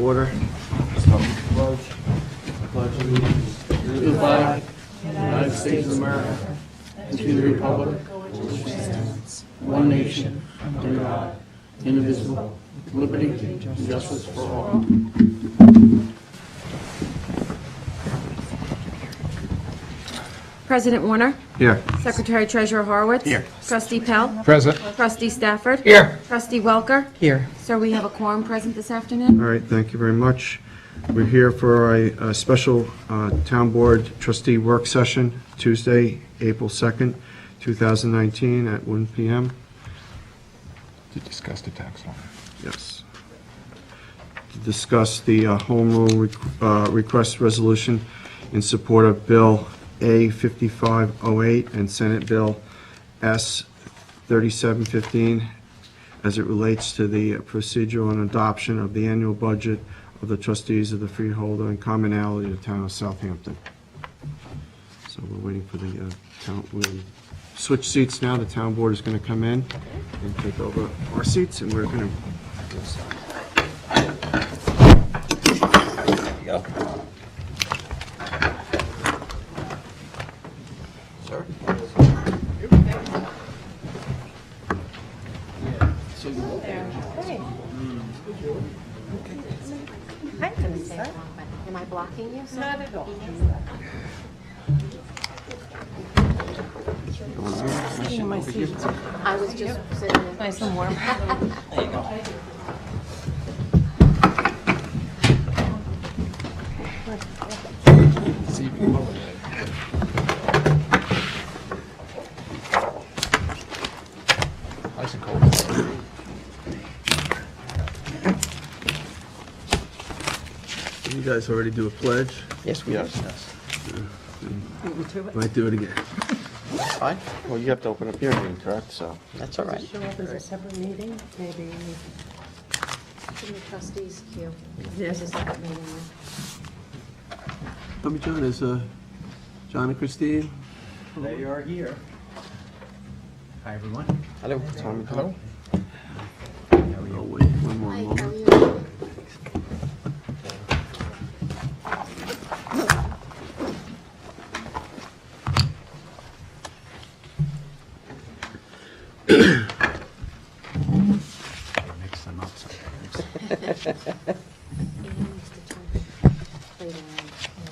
order. Pledge allegiance to the flag of the United States of America and to the republic for which it stands, one nation, under God, indivisible, with liberty and justice for all. President Warner. Here. Secretary Treasurer Horowitz. Here. Trustee Pell. Present. Trustee Stafford. Here. Trustee Welker. Here. Sir, we have a quorum present this afternoon. All right, thank you very much. We're here for a special Town Board Trustee Work Session, Tuesday, April 2nd, 2019, at 1 p.m. To discuss the tax law. Yes. To discuss the Home Rule Request Resolution in support of Bill A 5508 and Senate Bill S 3715 as it relates to the procedural and adoption of the annual budget of the trustees of the freeholder and commonality of the town of Southampton. So we're waiting for the town, we'll switch seats now. The town board is going to come in and take over our seats, and we're going to... There you go. Sir? Am I blocking you? Not at all. Sitting in my seat. I was just sitting in. Nice and warm. There you go. Nice and cold. You guys already do a pledge? Yes, we are. Might do it again. Fine. Well, you have to open up your meeting, correct? So. That's all right. Show up as a separate meeting, maybe. In the trustees queue. Yes. There's a separate meeting. Let me join us, John and Christine. They are here. Hi, everyone. Hello. Hello. How are Oh, you? wait, one more Hi, how moment. are you? I mix them up sometimes.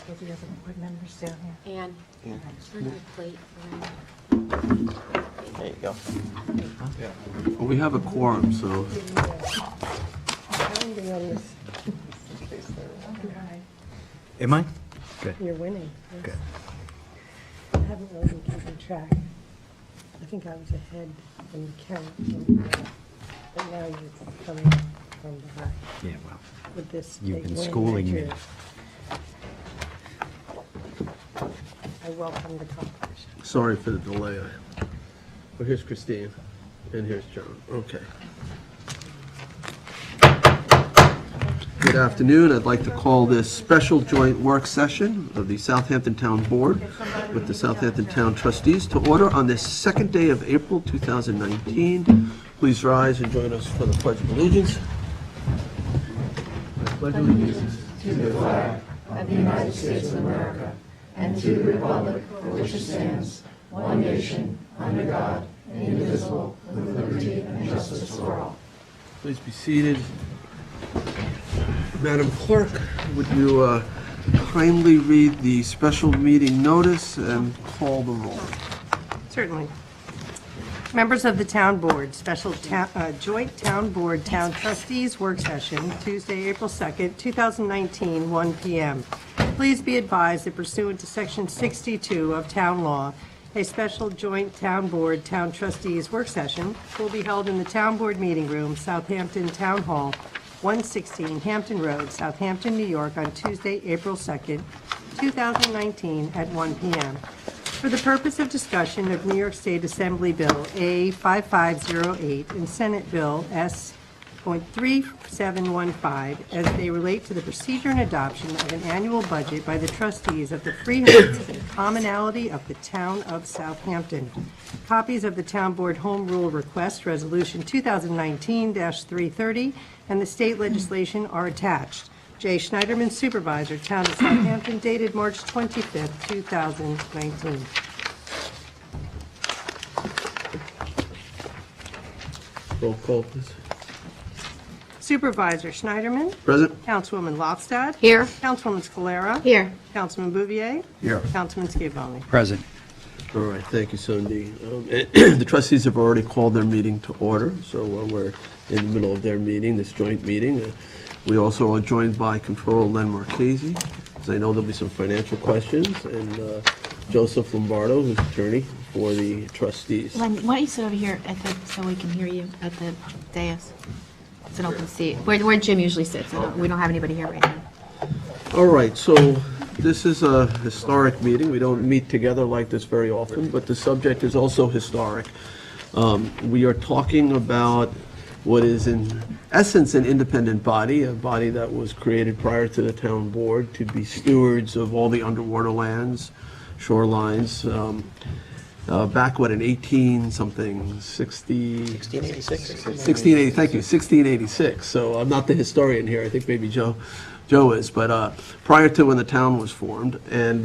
Get the other board members down here. Ann, Yeah. turn your plate around. There you go. Well, we have a quorum, so Behind me on this. Am I? Good. You're winning. Yes. Good. I haven't really been keeping track. I think I was ahead in the count, but now you're coming from behind Yeah, well, with this You've big been win schooling that me. you're- I welcome the competition. sorry for the delay. But here's Christine, and here's John. Okay. Good afternoon. I'd like to call this special joint work session of the Southampton Town Board with the Southampton Town Trustees to order on this second day of April 2019. Please rise and join us for the Pledge of Allegiance. I pledge allegiance to the flag of the United States of America and to the republic for which it stands, one nation, under God, indivisible, with liberty and justice for all. Please be seated. Madam Clerk, would you kindly read the special meeting notice and call the roll? Certainly. Members of the Town Board, special joint Town Board Town Trustees Work Session, Tuesday, April 2nd, 2019, 1 p.m. Please be advised that pursuant to Section 62 of Town Law, a special joint Town Board Town Trustees Work Session will be held in the Town Board Meeting Room, Southampton Town Hall, 116 Hampton Road, Southampton, New York, on Tuesday, April 2nd, 2019, at 1 p.m. For the purpose of discussion of New York State Assembly Bill A 5508 and Senate Bill S. .3715 as they relate to the procedure and adoption of an annual budget by the trustees of the freeholders and commonality of the town of Southampton. Copies of the Town Board Home Rule Request Resolution 2019-330 and the state legislation are attached. J. Schneiderman, Supervisor, Town of Southampton, dated March 25th, 2019. Roll call, please. Supervisor Schneiderman. Present? Councilwoman Lofstad. Here. Councilwoman Scalera. Here. Councilman Bouvier. Here. Councilman Scavone. Present. All right, thank you, Cindy. The trustees have already called their meeting to order, so we're in the middle of their meeting, this joint meeting. We also are joined by Controller Len Marchese, because I know there'll be some financial questions, and Joseph Lombardo, who's attorney for the trustees. Len, why don't you sit over here so we can hear you at the dais? It's an open seat, where Jim usually sits. We don't have anybody here right now. All right, so this is a historic meeting. We don't meet together like this very often, but the subject is also historic. We are talking about what is in essence an independent body, a body that was created prior to the town board to be stewards of all the underwater lands, shorelines, back, what, in 1686? 1680, thank you, 1686. So I'm not the historian here, I think maybe Joe is, but prior to when the town was formed. And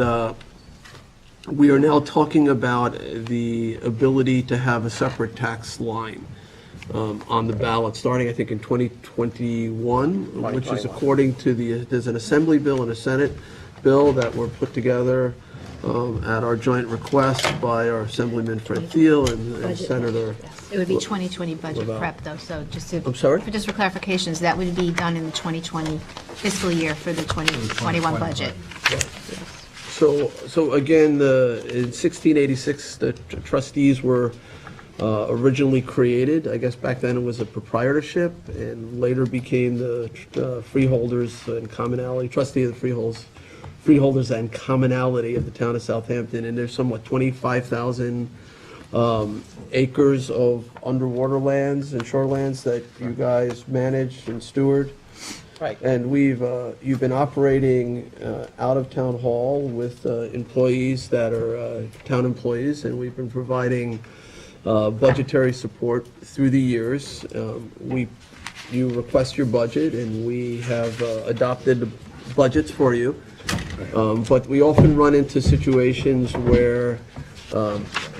we are now talking about the ability to have a separate tax line on the ballot, starting, I think, in 2021, which is 2021. according to there's an Assembly bill and a Senate bill that were put together at our joint request by our Assemblyman Fred Thiel and Senator. It would be 2020 budget Without- prep, though, so just to... I'm sorry? Just for clarifications, that would be done in the 2020 fiscal year for the 2021 budget. So again, in 1686, the trustees were originally created. I guess back then it was a proprietorship, and later became the freeholders and commonality, trustee of the freeholders and commonality of the town of Southampton. And there's somewhat 25,000 acres of underwater lands and shorelands that you guys manage and steward. Right. And you've been operating out of town hall with employees that are town employees, and we've been providing budgetary support through the years. You request your budget, and we have adopted budgets for you. But we often run into situations where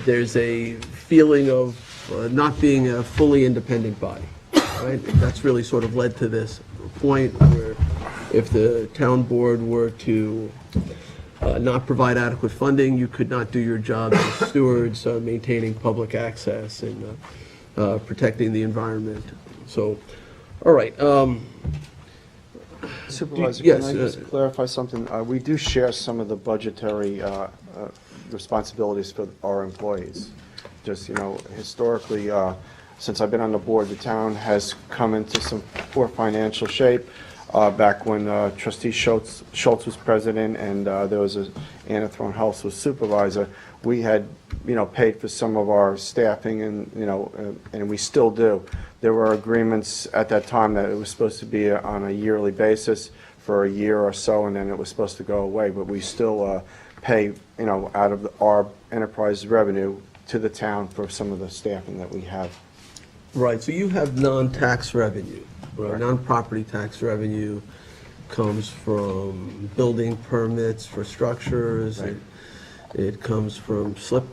there's a feeling of not being a fully independent body, right? That's really sort of led to this point where if the town board were to not provide adequate funding, you could not do your job as stewards, maintaining public access and protecting the environment. So, all right. Supervisor, Yes, can I just clarify something? We do share some of the budgetary responsibilities for our employees. Just, historically, since I've been on the board, the town has come into some poor financial shape. Back when Trustee Schultz was president and there was Anna Thorne-Hulse was supervisor, we had, paid for some of our staffing and, and we still do. There were agreements at that time that it was supposed to be on a yearly basis for a year or so, and then it was supposed to go away, but we still pay, out of our enterprise revenue to the town for some of the staffing that we have. Right, so you have non-tax revenue, right? Right. Non-property tax revenue comes from building permits for structures. Right. It comes from slip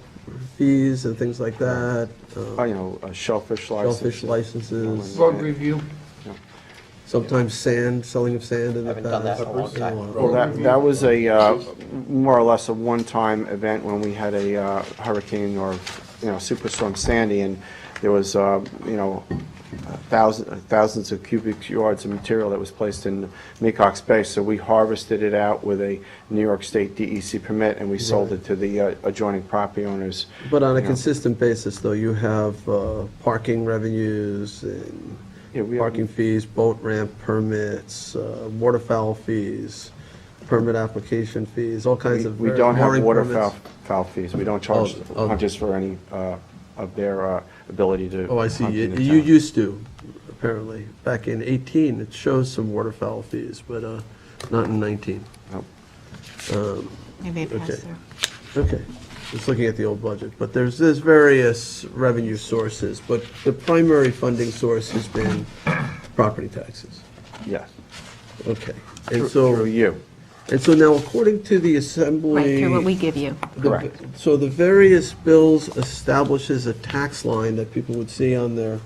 fees and things like that. Shellfish license. Shellfish licenses. Road review. Sometimes sand, selling of sand in the past. Haven't done that in a long time. Well, that was a, more or less a one-time event when we had a hurricane or, superstorm Sandy, and there was, thousands of cubic yards of material that was placed in Mecox Bay, so we harvested it out with a New York State DEC permit, and we sold it to the adjoining property owners. But on a consistent basis, though, you have parking revenues and Yeah, we have- parking fees, boat ramp permits, waterfowl fees, permit application fees, all kinds of. We don't have mooring waterfowl permits. fees. We don't charge Oh. hunters for any of their ability to. Oh, I see. hunt in the You town. used to, apparently. Back in 18, it shows some waterfowl fees, but not in 19. Nope. Maybe it passed Okay. through. Okay, just looking at the old budget, but there's various revenue sources, but the primary funding source has been property taxes. Yes. Okay. And Through you. now, according to the Assembly... Right, through what we give you. Correct. So the various bills establishes a tax line that people would see on their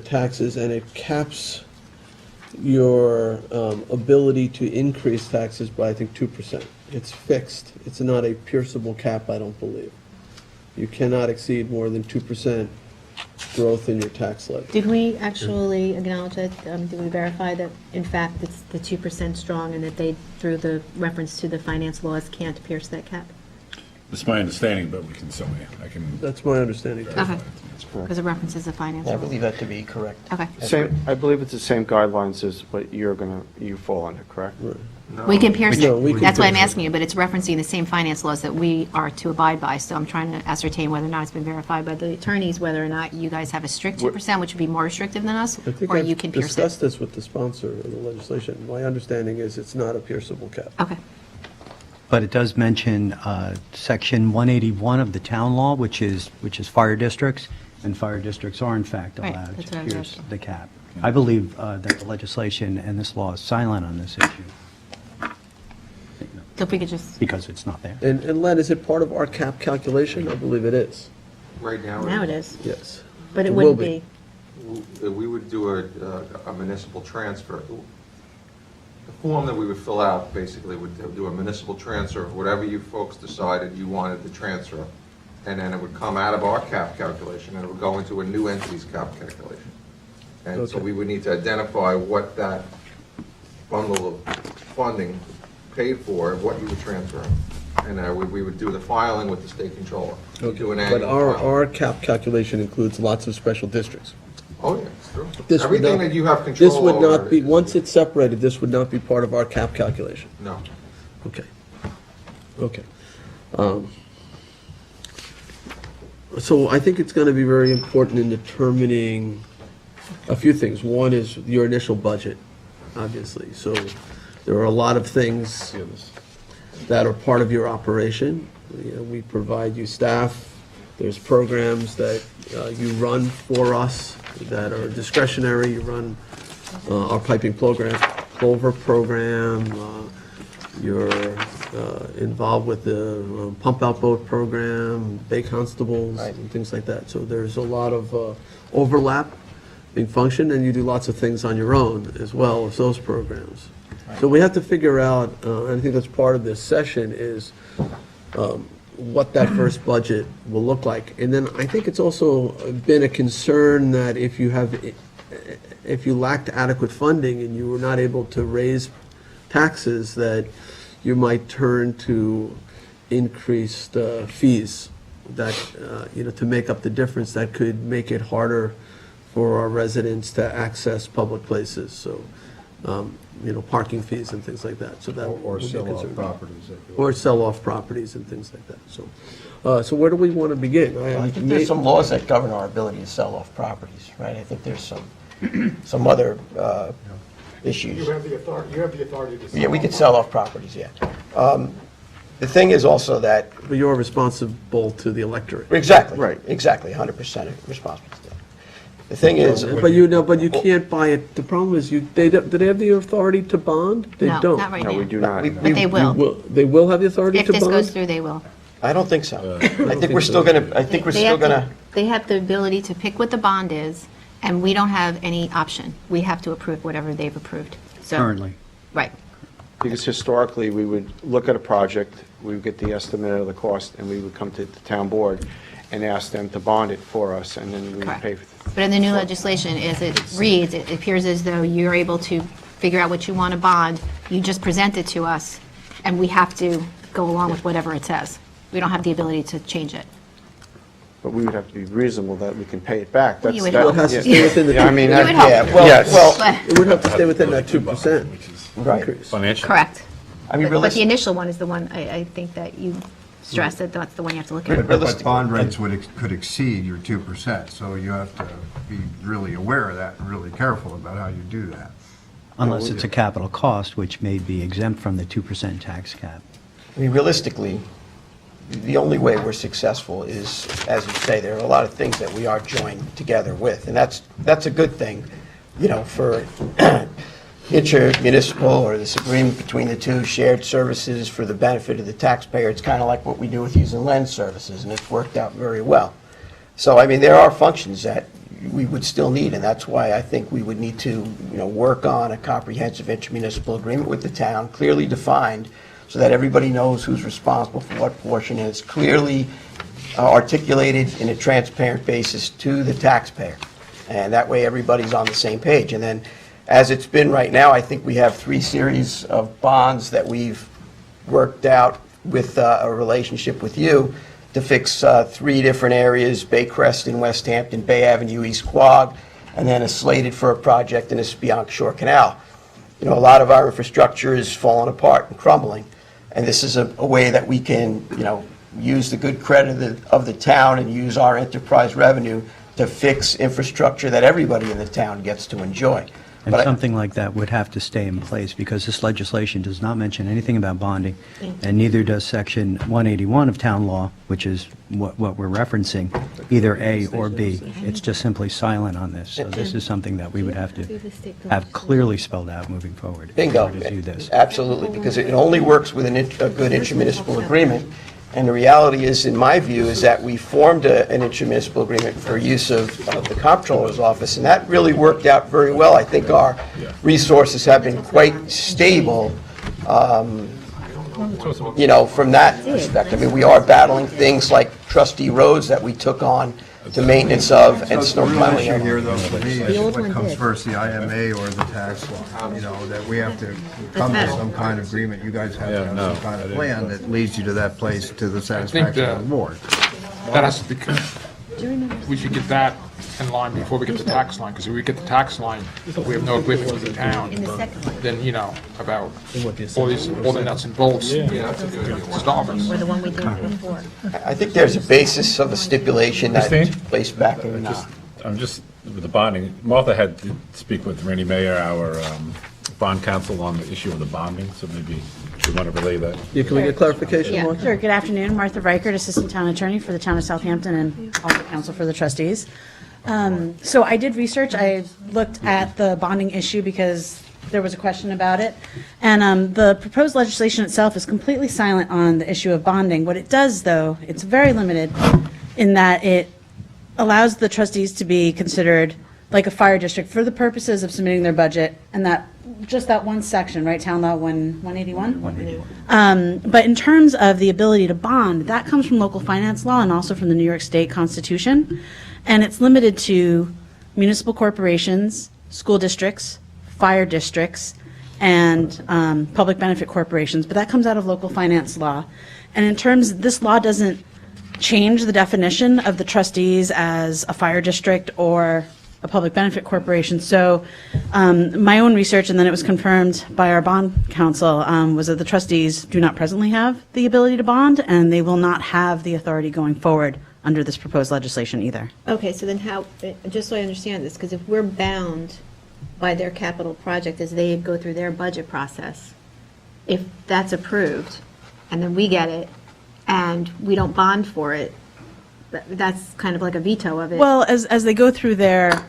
taxes, and it caps your ability to increase taxes by, I think, 2%. It's fixed. It's not a pierceable cap, I don't believe. You cannot exceed more than 2% growth in your tax levy. Did we actually acknowledge that, did we verify that, in fact, it's the 2% strong and that they, through the reference to the finance laws, can't pierce that cap? That's my understanding, but we can certainly, I can. That's my understanding, too. Okay. Because it references the finance I law. believe that to be correct. Okay. I believe it's the same guidelines as what you fall under, correct? We can pierce No, we it. can That's why I'm pierce it. asking you, but it's referencing the same finance laws that we are to abide by. So I'm trying to ascertain whether or not it's been verified by the attorneys, whether or not you guys have a strict 2%, which would be more restrictive than us, I think or you I've can pierce discussed it. this with the sponsor of the legislation. My understanding is it's not a pierceable cap. Okay. But it does mention Section 181 of the town law, which is fire districts, and fire districts are in fact Right, allowed that's to what I was pierce asking. the cap. I believe that the legislation and this law is silent on this issue, So if we could just, because it's not there. And Len, is it part of our cap calculation? I believe it is. Right now, now it is, Yes. but it will wouldn't be. we would do a municipal transfer. The form that we would fill out basically would do a municipal transfer of whatever you folks decided you wanted to transfer. And then it would come out of our cap calculation, and it would go into a new entity's cap calculation. And so Okay. we would need to identify what that bundle of funding paid for, what you were transferring. And we would do the filing with the state controller. We'd do an But annual filing. our cap calculation includes lots of special districts. Oh, yeah, it's true. This would Everything not- that you have control This over. would not be, is- once it's separated, this would not be part of our cap calculation. No. Okay. Okay. So I think it's going to be very important in determining a few things. One is your initial budget, obviously. So there are a lot of things that are part of your operation. You know, we provide you staff. There's programs that you run for us that are discretionary. You run our piping program, Clover program. You're involved with the pump out boat program, Bay Constables, Right. and things like that. So there's a lot of overlap in function, and you do lots of things on your own as well as those programs. So we have to figure out, and I think that's part of this session, is what that first budget will look like. And then I think it's also been a concern that if you lacked adequate funding and you were not able to raise taxes, that you might turn to increased fees that, to make up the difference, that could make it harder for our residents to access public places. So, parking fees and things like that. So that Or would be a sell off concern. properties. Or sell off properties and things like that. So where do we want to begin? I think there's some laws that govern our ability to sell off properties, right? I think there's some other issues. You have the authority to sell. Yeah, we could sell off properties, yeah. The thing is also that, But you're responsible to the electorate. exactly. Right. Exactly, 100% responsible to that. The thing is, But you can't buy it. The problem is, do they have the authority to bond? They No, don't. not right No, we now. do not. But they will. They will have the authority If to this bond? goes through, they will. I don't think so. I think think we're so. still gonna, I think we're They still have to- gonna, They have the ability to pick what the bond is, and we don't have any option. We have to approve whatever they've approved. So Currently. Right. Because historically, we would look at a project, we would get the estimate of the cost, and we would come to the town board and ask them to bond it for us, and then we would Correct. pay. But in the new legislation, as it reads, it appears as though you're able to figure out what you want to bond. You just present it to us, and we have to go along with whatever it says. We don't have the ability to change it. But we would have to be reasonable that we can pay it back. Well, you That's would that- hope. It has to yeah. stay within the Yeah, I mean, You that- would hope. yeah, well, Yes. well, But, It would have to stay within that 2% right. increase. Financial. correct. I mean, But the realistically, initial one is the one, I think that you stressed, that that's the one you have to look at. realistically. But bond rates could exceed your 2%, so you have to be really aware of that and really careful about how you do that. Unless it's a capital cost, which may be exempt from the 2% tax cap. I mean, realistically, the only way we're successful is, as you say, there are a lot of things that we are joined together with, and that's a good thing, for intermunicipal or this agreement between the two shared services for the benefit of the taxpayer. It's kind of like what we do with using lens services, and it's worked out very well. So, I mean, there are functions that we would still need, and that's why I think we would need to, work on a comprehensive intermunicipal agreement with the town, clearly defined, so that everybody knows who's responsible for what portion, and it's clearly articulated in a transparent basis to the taxpayer. And that way, everybody's on the same page. And then, as it's been right now, I think we have 3 series of bonds that we've worked out with a relationship with you to fix 3 different areas: Baycrest in West Hampton, Bay Avenue, East Quogue, and then is slated for a project in the Spionk Shore Canal. A lot of our infrastructure is falling apart and crumbling, and this is a way that we can, use the good credit of the town and use our enterprise revenue to fix infrastructure that everybody in the town gets to enjoy. And something like that would have to stay in place, because this legislation does not mention anything about bonding, and neither does Section 181 of Town Law, which is what we're referencing, either A or B. It's just simply silent on this. So this is something that we would have to have clearly spelled out moving forward. Bingo. To do this. Absolutely, because it only works with a good intermunicipal agreement. And the reality is, in my view, is that we formed an intermunicipal agreement for use of the comptroller's office, and that really worked out very well. I think our resources have been quite stable, from that perspective. I mean, we are battling things like trustee roads that we took on to maintenance of and snow The real plowing. issue here, though, for me, is what comes first, the IMA or the tax law? That we have to come to some kind of agreement. You guys have to have some kind of plan that leads you to that place to the satisfaction of the board. That has to be, we should get that in line before we get the tax line, because if we get the tax line, we have no agreement with the town, then, about all the nuts and bolts, stop us. Or the one we did before. I think there's a basis of a stipulation that Christine? took place back in I'm just, with the bonding, Martha had to speak with Randy Mayer, our bond counsel, on the issue of the bonding, so maybe you want to relay that. Yeah, can we get clarification, Yeah, Martha? sure. Good afternoon. Martha Reichert, Assistant Town Attorney for the Town of Southampton and also Counsel for the Trustees. So I did research. I looked at the bonding issue because there was a question about it. And the proposed legislation itself is completely silent on the issue of bonding. What it does, though, it's very limited in that it allows the trustees to be considered like a fire district for the purposes of submitting their budget, and that just that one section, right, Town Law 181? 181. But in terms of the ability to bond, that comes from local finance law and also from the New York State Constitution, and it's limited to municipal corporations, school districts, fire districts, and public benefit corporations, but that comes out of local finance law. And in terms, this law doesn't change the definition of the trustees as a fire district or a public benefit corporation. So my own research, and then it was confirmed by our bond counsel, was that the trustees do not presently have the ability to bond, and they will not have the authority going forward under this proposed legislation either. Okay, so then how, just so I understand this, because if we're bound by their capital project as they go through their budget process, if that's approved, and then we get it, and we don't bond for it, that's kind of like a veto of it. Well, as they go through their,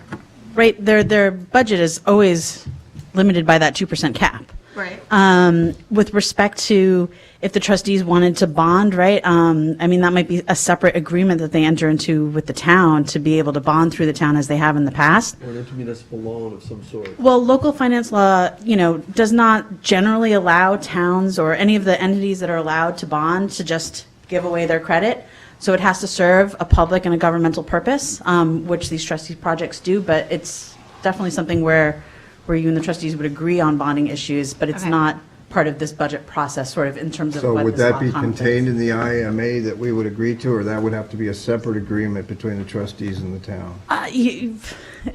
right, their budget is always limited by that 2% cap. Right. With respect to if the trustees wanted to bond, right, I mean, that might be a separate agreement that they enter into with the town to be able to bond through the town as they have in the past. Or an intermunicipal loan of some sort. Well, local finance law, does not generally allow towns or any of the entities that are allowed to bond to just give away their credit. So it has to serve a public and a governmental purpose, which these trustee projects do, but it's definitely something where you and the trustees would agree on bonding issues, but it's Okay. not part of this budget process, sort of in terms of So what would this that law be contemplates. contained in the IMA that we would agree to, or that would have to be a separate agreement between the trustees and the town?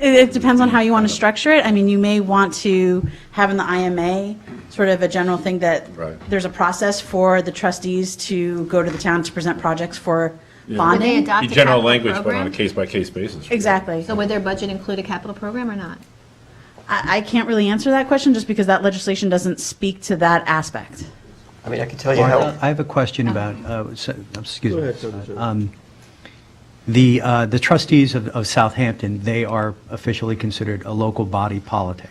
It depends on how you want to structure it. I mean, you may want to have in the IMA sort of a general thing that there's a process for the trustees to go to the town to present projects for bonding. Would they adopt a General capital language, but on a program? case-by-case basis. Exactly. So would their budget include a capital program or not? I can't really answer that question just because that legislation doesn't speak to that aspect. I mean, I can tell you how. I have a question about, excuse Go me. ahead, Senator. The trustees of Southampton, they are officially considered a local body politic.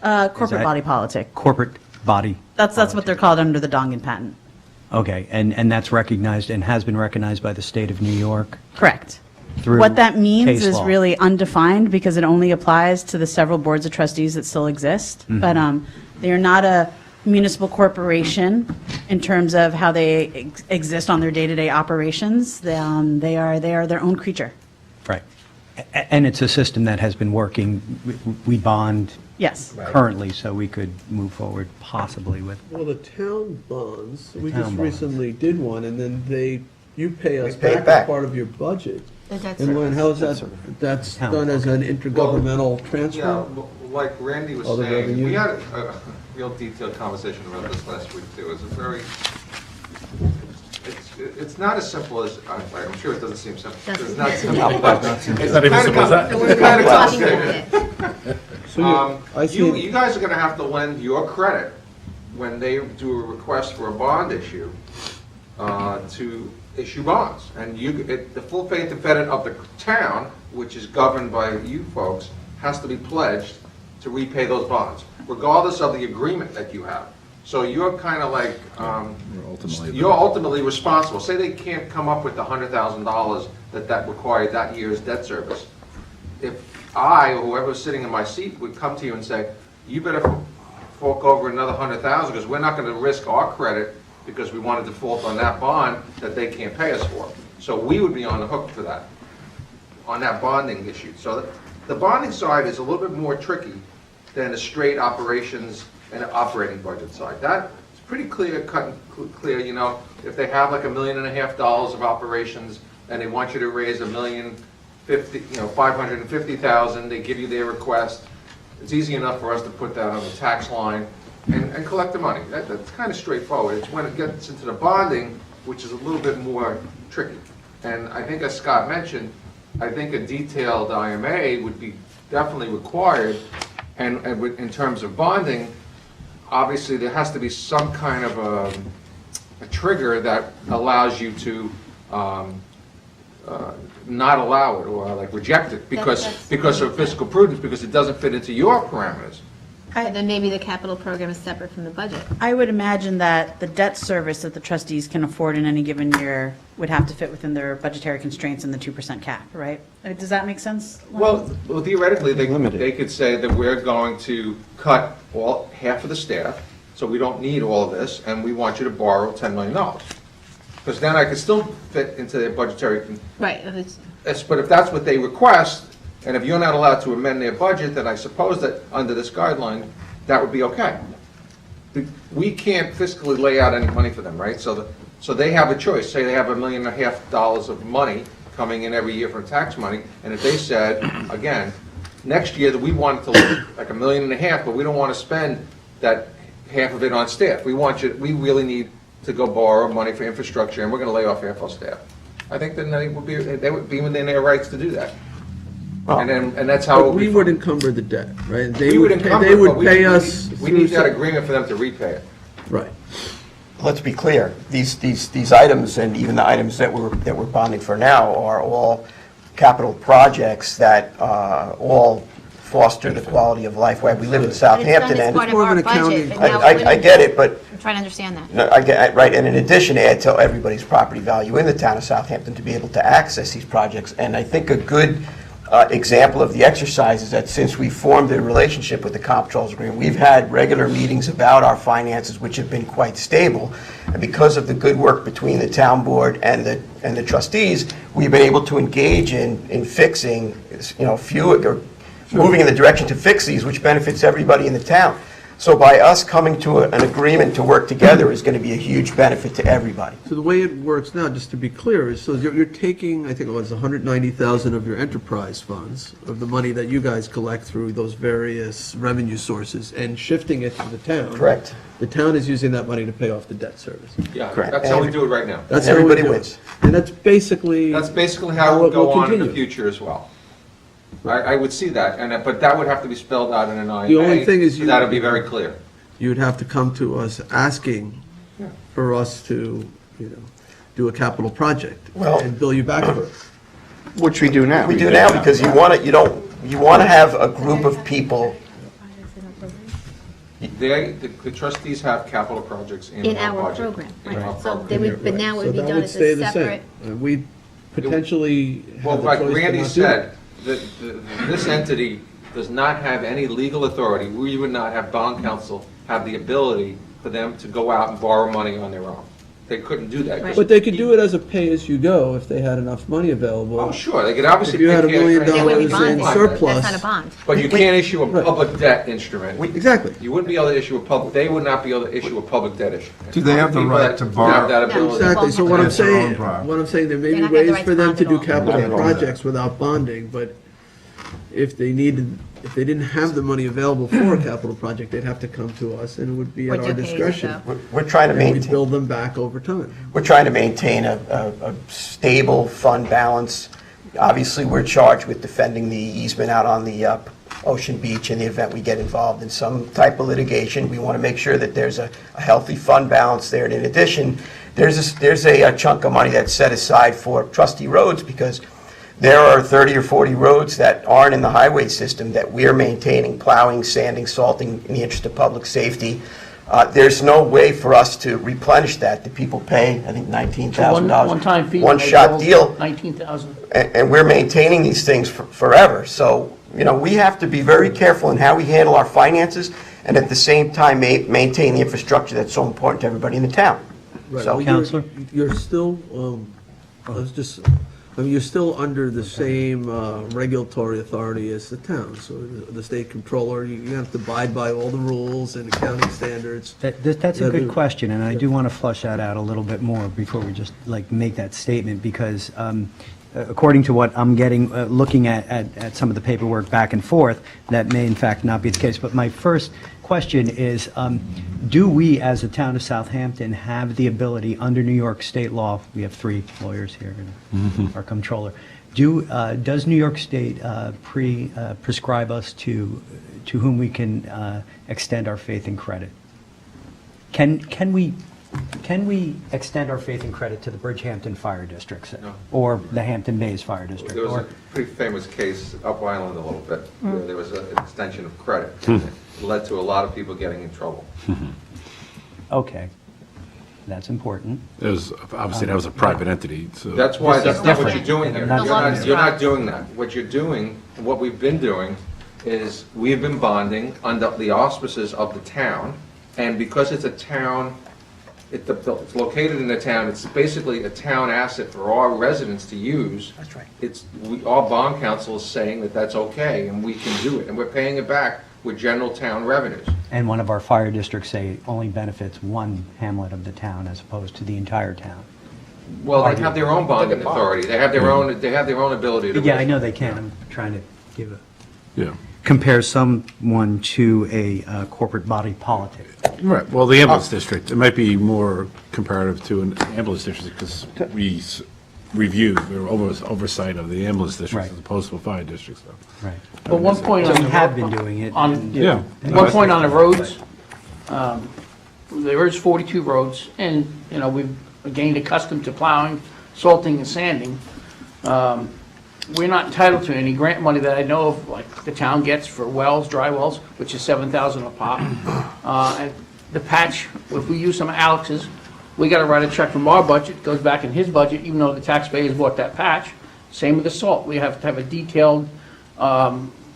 Corporate that- body politic. Corporate body? That's what they're called under the Dongan patent. Okay, and that's recognized and has been recognized by the state of New York Correct. through What that means case is law? really undefined because it only applies to the several boards of trustees that still exist. But they are not a municipal corporation in terms of how they exist on their day-to-day operations. They are their own creature. Right. And it's a system that has been working. We bond Yes. currently, so we could move forward possibly with. Well, the town bonds, we town just bonds. recently did one, and then you pay us pay it back back. as part of your budget. The debt And Lynn, service. how is that, that's Town. done as an intergovernmental Yeah, transfer? like Randy was All the saying, revenue? we had a real detailed conversation about this last week, too. It's a very, it's not as simple as, I'm sure it doesn't seem simple. It's not simple, but it's not even kind simple as that. of kind of Talking complicated. about it. So I see, You guys are gonna have to lend your credit when they do a request for a bond issue, to issue bonds. And the full faith and credit of the town, which is governed by you folks, has to be pledged to repay those bonds, regardless of the agreement that you have. So you're kind of like, you're ultimately responsible. Say they can't come up with the $100,000 that required that year's debt service. If I, or whoever's sitting in my seat, would come to you and say, you better fork over another $100,000, because we're not going to risk our credit because we want to default on that bond that they can't pay us for. So we would be on the hook for that, on that bonding issue. So the bonding side is a little bit more tricky than the straight operations and operating budget side. That's pretty clear, cut and clear, you know, if they have like $1.5 million of operations and they want you to raise $550,000, they give you their request. It's easy enough for us to put that on the tax line and collect the money. That's kind of straightforward. It's when it gets into the bonding, which is a little bit more tricky. And I think, as Scott mentioned, I think a detailed IMA would be definitely required. And in terms of bonding, obviously there has to be some kind of a trigger that allows you to not allow it or like reject it because of fiscal prudence, because it doesn't fit into your parameters. And then maybe the capital program is separate from the budget. I would imagine that the debt service that the trustees can afford in any given year would have to fit within their budgetary constraints and the 2% cap, right? Does that make sense? Well, theoretically, they could say that we're going to cut half of the staff, so we don't need all of this, and we want you to borrow $10 million. Because then I could still fit into their budgetary. Right. But if that's what they request, and if you're not allowed to amend their budget, then I suppose that under this guideline, that would be okay. We can't fiscally lay out any money for them, right? So they have a choice. Say they have $1.5 million of money coming in every year from tax money, and if they said, again, next year that we want it to look like $1.5 million, but we don't want to spend that half of it on staff. We really need to go borrow money for infrastructure, and we're going to lay off half our staff. I think then they would be within their rights to do that. And that's how. But we would encumber the debt, right? We would encumber, They would but pay us. We need that agreement for them to repay it. Right. Let's be clear, these items and even the items that we're bonding for now are all capital projects that all foster the quality of life where we live in Southampton. It's done as part of more of our an accounting- budget. and now I get it, but I'm trying to understand that. no, I get, right, and in addition, add to everybody's property value in the town of Southampton to be able to access these projects. And I think a good example of the exercise is that since we formed a relationship with the Comptroller's Agreement, we've had regular meetings about our finances, which have been quite stable. And because of the good work between the town board and the trustees, we've been able to engage in fixing, moving in the direction to fix these, which benefits everybody in the town. So by us coming to an agreement to work together is going to be a huge benefit to everybody. So the way it works now, just to be clear, is so you're taking, I think it was $190,000 of your enterprise funds, of the money that you guys collect through those various revenue sources, and shifting it to the town. Correct. The town is using that money to pay off the debt service. Yeah, Correct. that's how we do it right now. That's how we Everybody do it. wins. And that's basically How it would go on in the continue. future as well. I would see that, but that would have to be spelled out in an IMA. The only thing is so that would be very clear. You would have to come to us asking for us to, do a capital project Well- and bill you back for it. Which we do now. We do now because you want to have a group of people The trustees have capital projects In our our budget. program, In our right. So program. they would, but now it So would be that done would as stay a the separate. same. We potentially Well, have the like choice to Randy not do it. said, this entity does not have any legal authority. We would not have bond counsel have the ability for them to go out and borrow money on their own. They couldn't do that. 'cause But they could do it as a pay-as-you-go if they had enough money available. Oh, sure, they could obviously. If you had $1 pay cash million for anything. It would be in bonding. surplus. That's not a bond. But you can't issue a Right. public debt instrument. Exactly. You wouldn't be able to issue a public, they would not be able to issue a public debt instrument. Do they have the People right that to have borrow? that No. ability. Exactly, so what I'm That's their own saying, problem. what I'm saying, there may They're be not gonna have the ways right for to them bond to at do all. capital Nothing wrong with that. projects without bonding, but if they didn't have the money available for a capital project, they'd have to come to us, and it would be Or at our do discretion. pay-as-you-go. We're trying to And we'd maintain. build them back over time. We're trying to maintain a stable fund balance. Obviously, we're charged with defending the easement out on the Ocean Beach in the event we get involved in some type of litigation. We want to make sure that there's a healthy fund balance there. And in addition, there's a chunk of money that's set aside for trustee roads because there are 30 or 40 roads that aren't in the highway system that we're maintaining, plowing, sanding, salting in the interest of public safety. There's no way for us to replenish that. The people pay, I think, $19,000. One-time fee. One-shot deal, 19,000. and we're maintaining these things forever. So, we have to be very careful in how we handle our finances and at the same time maintain the infrastructure that's so important to everybody in the town. Right. So- Well, Counselor? You're still, you're still under the same regulatory authority as the town. So the state controller, you have to abide by all the rules and accounting standards. That's a good question, and I do want to flush that out a little bit more before we just, make that statement, because according to what I'm getting, looking at some of the paperwork back and forth, that may in fact not be the case. But my first question is, do we, as a town of Southampton, have the ability, under New York state law, we have 3 lawyers here, and our comptroller, does New York State prescribe us to whom we can extend our faith and credit? Can we extend our faith and credit to the Bridgehampton Fire District, say, No. or the Hampton Bays Fire District? There was a or- pretty famous case up Island a little bit, where there was an extension of credit. It led to a lot of people getting in trouble. Okay, that's important. Obviously, that was a private entity, so. That's why, that's not what you're doing here. That's You're not doing that. What you're doing, and what we've been doing, is we've been bonding under the auspices of the town, and because it's a town, it's located in the town, it's basically a town asset for our residents to use. That's right. Our bond council is saying that that's okay, and we can do it, and we're paying it back with general town revenues. And one of our fire districts, say, only benefits one hamlet of the town as opposed to the entire town. Well, they have their own bonding authority, they have their own ability to. Yeah, I know they can. I'm trying to give Yeah. compare someone to a corporate body politic. Right, well, the ambulance district, it might be more comparative to an ambulance district, because we review, we're oversight of the ambulance district Right. as opposed to a fire district, so. Right. But one point So on we the have been doing it. Yeah. One point on the roads, there is 42 roads, and, we've gained accustomed to plowing, salting, and sanding. We're not entitled to any grant money that I know of, like the town gets for wells, dry wells, which is $7,000 a pop. And the patch, if we use some of Alex's, we got to write a check from our budget, goes back in his budget, even though the taxpayers bought that patch. Same with the salt. We have to have a detailed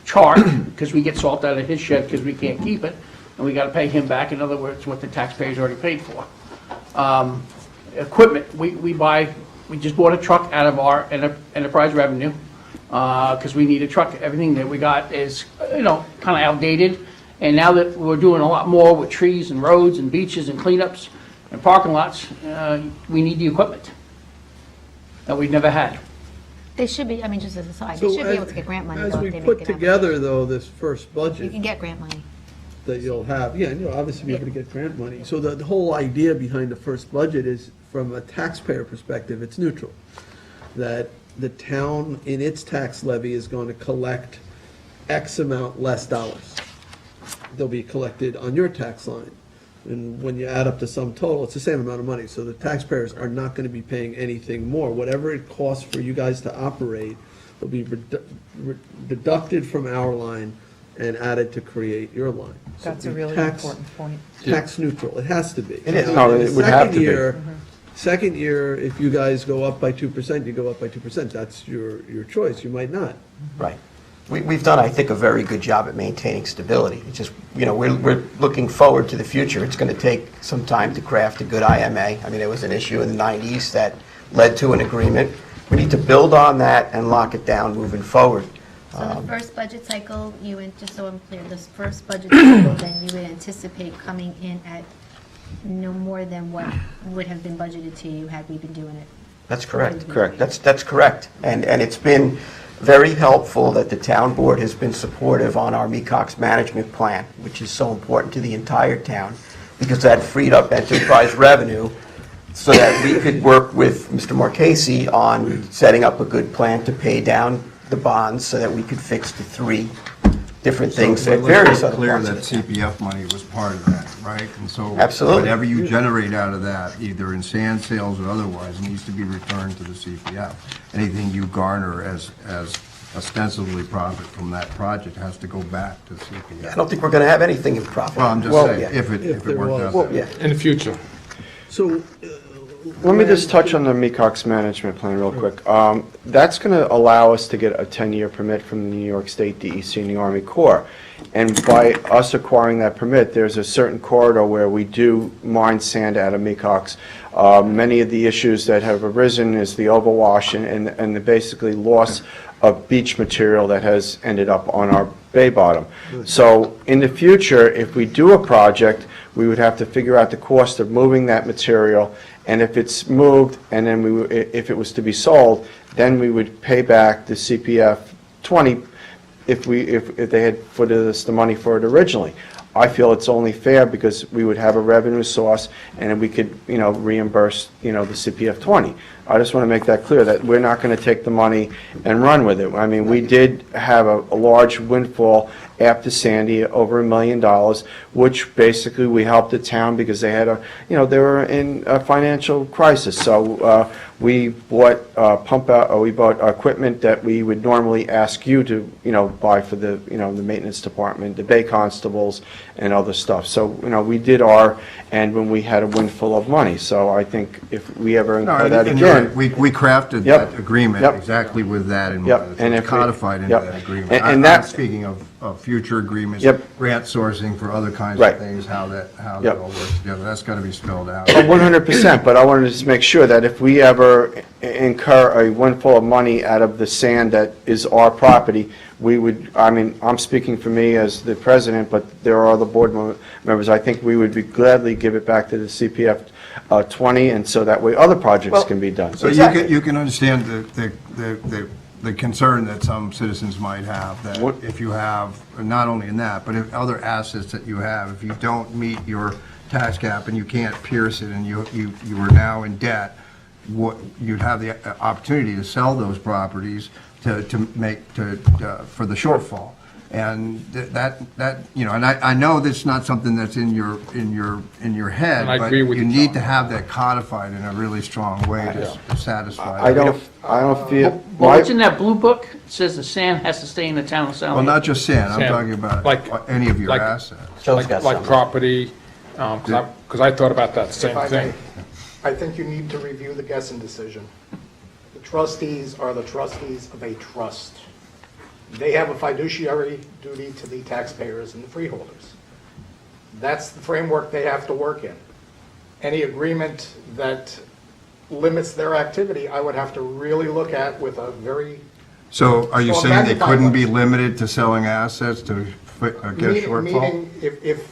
chart, because we get salt out of his shed because we can't keep it, and we got to pay him back, in other words, what the taxpayers already paid for. Equipment, we just bought a truck out of our enterprise revenue, because we need a truck. Everything that we got is, kind of outdated, and now that we're doing a lot more with trees and roads and beaches and cleanups and parking lots, we need the equipment that we've never had. They should be, just as a side, So they should be able to get grant money. As though, we if they put make it happen. together, though, this first You budget can get grant money. that you'll have, yeah, and you'll obviously be able to get grant money. So the whole idea behind the first budget is, from a taxpayer perspective, it's neutral. That the town, in its tax levy, is going to collect X amount less dollars. They'll be collected on your tax line. And when you add up the sum total, it's the same amount of money. So the taxpayers are not going to be paying anything more. Whatever it costs for you guys to operate will be deducted from our line and add it to create your line. So That's a be really tax- important point. Tax neutral, it has to be. It is. So No, in it the would have second to be. year- Second year, if you guys go up by 2%, you go up by 2%. That's your choice. You might not. Right. We've done, I think, a very good job at maintaining stability. It's just, we're looking forward to the future. It's going to take some time to craft a good IMA. I mean, there was an issue in the 90s that led to an agreement. We need to build on that and lock it down moving forward. So the first budget cycle, just so I'm clear, this first budget cycle, then you would anticipate coming in at no more than what would have been budgeted to you had we been doing it? That's correct. Correct. That's correct. And it's been very helpful that the town board has been supportive on our MECOX management plan, which is so important to the entire town, because that freed up enterprise revenue so that we could work with Mr. Marchese on setting up a good plan to pay down the bonds so that we could fix the 3 different things at various other Clear parts that of the town. CPF money was part of that, right? And so Absolutely. whatever you generate out of that, either in sand sales or otherwise, needs to be returned to the CPF. Anything you garner as ostensibly profit from that project has to go back to CPF. I don't think we're going to have anything in profit. Well, I'm just Well, saying, yeah. if it there worked was. out Well, that yeah. way. In the future. So. Let me just touch on the MECOX management plan real quick. That's going to allow us to get a 10-year permit from the New York State DEC and the Army Corps. And by us acquiring that permit, there's a certain corridor where we do mine sand out of MECOX. Many of the issues that have arisen is the overwash and the basically loss of beach material that has ended up on our bay bottom. So in the future, if we do a project, we would have to figure out the cost of moving that material, and if it's moved, and then if it was to be sold, then we would pay back the CPF 20 if they had put us the money for it originally. I feel it's only fair because we would have a revenue source, and then we could, reimburse, the CPF 20. I just want to make that clear, that we're not going to take the money and run with it. I mean, we did have a large windfall after Sandy, over $1 million, which basically we helped the town because they had they were in a financial crisis. So we bought we bought equipment that we would normally ask you to, buy for the, the maintenance department, the bay constables, and other stuff. So, we did our end when we had a windfall of money. So I think if we ever No, incur that and you're again. right. We crafted Yep. that agreement Yep. exactly with that in Yep. mind. And It's if we- codified into Yep. that agreement. And I'm that- speaking of future agreements, Yep. grant sourcing for other kinds Right. of things, how that Yep. all works together. That's got to be spelled out. 100%, but I wanted to just make sure that if we ever incur a windfall of money out of the sand that is our property, we would, I'm speaking for me as the president, but there are other board members, I think we would be gladly give it back to the CPF 20, and so that way other projects Well, can be done. So Exactly. you can understand the concern that some citizens might have, that What- if you have, not only in that, but if other assets that you have, if you don't meet your tax cap and you can't pierce it and you are now in debt, you'd have the opportunity to sell those properties for the shortfall. And that and I know that's not something that's in your head, And I but agree with you you, need John. to have that codified in a really strong way to satisfy. I that. don't feel, Well, what's in that blue book? It says the sand has to stay in the town of Well, Southampton. not just sand, I'm Sand. talking about Like- any of your like- assets. Joe's got Like some. property, because I thought about that same If I thing. may, I think you need to review the Gessen decision. The trustees are the trustees of a trust. They have a fiduciary duty to the taxpayers and the freeholders. That's the framework they have to work in. Any agreement that limits their activity, I would have to really look at with a very So are you Well, saying they magnifying couldn't be glass. limited to selling assets to get a shortfall? Meaning, if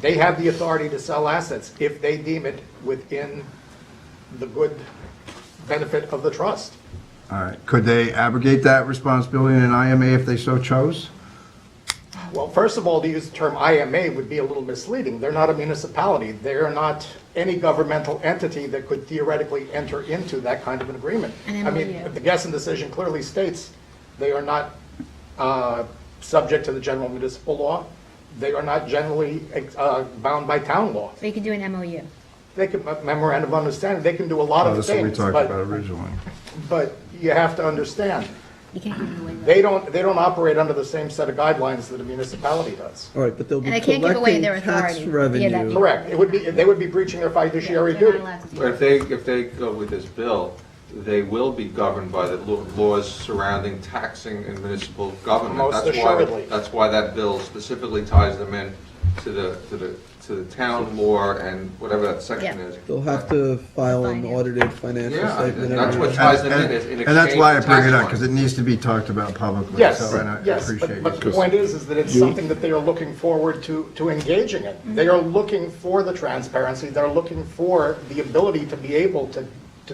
they have the authority to sell assets, if they deem it within the good benefit of the trust. All right, could they abrogate that responsibility in an IMA if they so chose? Well, first of all, to use the term IMA would be a little misleading. They're not a municipality. They're not any governmental entity that could theoretically enter into that kind of an agreement. An I mean, MOU. the Gessen decision clearly states they are not subject to the general municipal law. They are not generally bound by town law. So you can do an MOU. They can, memorandum of understanding, they can do a lot Oh, of that's what we things, talked but about originally. But you have to understand, You can't give them away. They don't operate under the same set of guidelines that a municipality does. All right, but they'll be And they can't give away collecting their tax authority via that revenue. Correct. They would be breaching their fiduciary duty. But if they go with this bill, they will be governed by the laws surrounding taxing and municipal government. Most assuredly. That's why that bill specifically ties them in to the town law and whatever that section Yeah. is. They'll have to file an audited financial Yeah, statement. and that's every what year. ties them in in And that's why I exchange for bring it tax up, money. because it needs to be talked about publicly. Yes, So, and I yes, appreciate but it. the point is that it's something that they are looking forward to engaging in. They are looking for the transparency, they're looking for the ability to be able to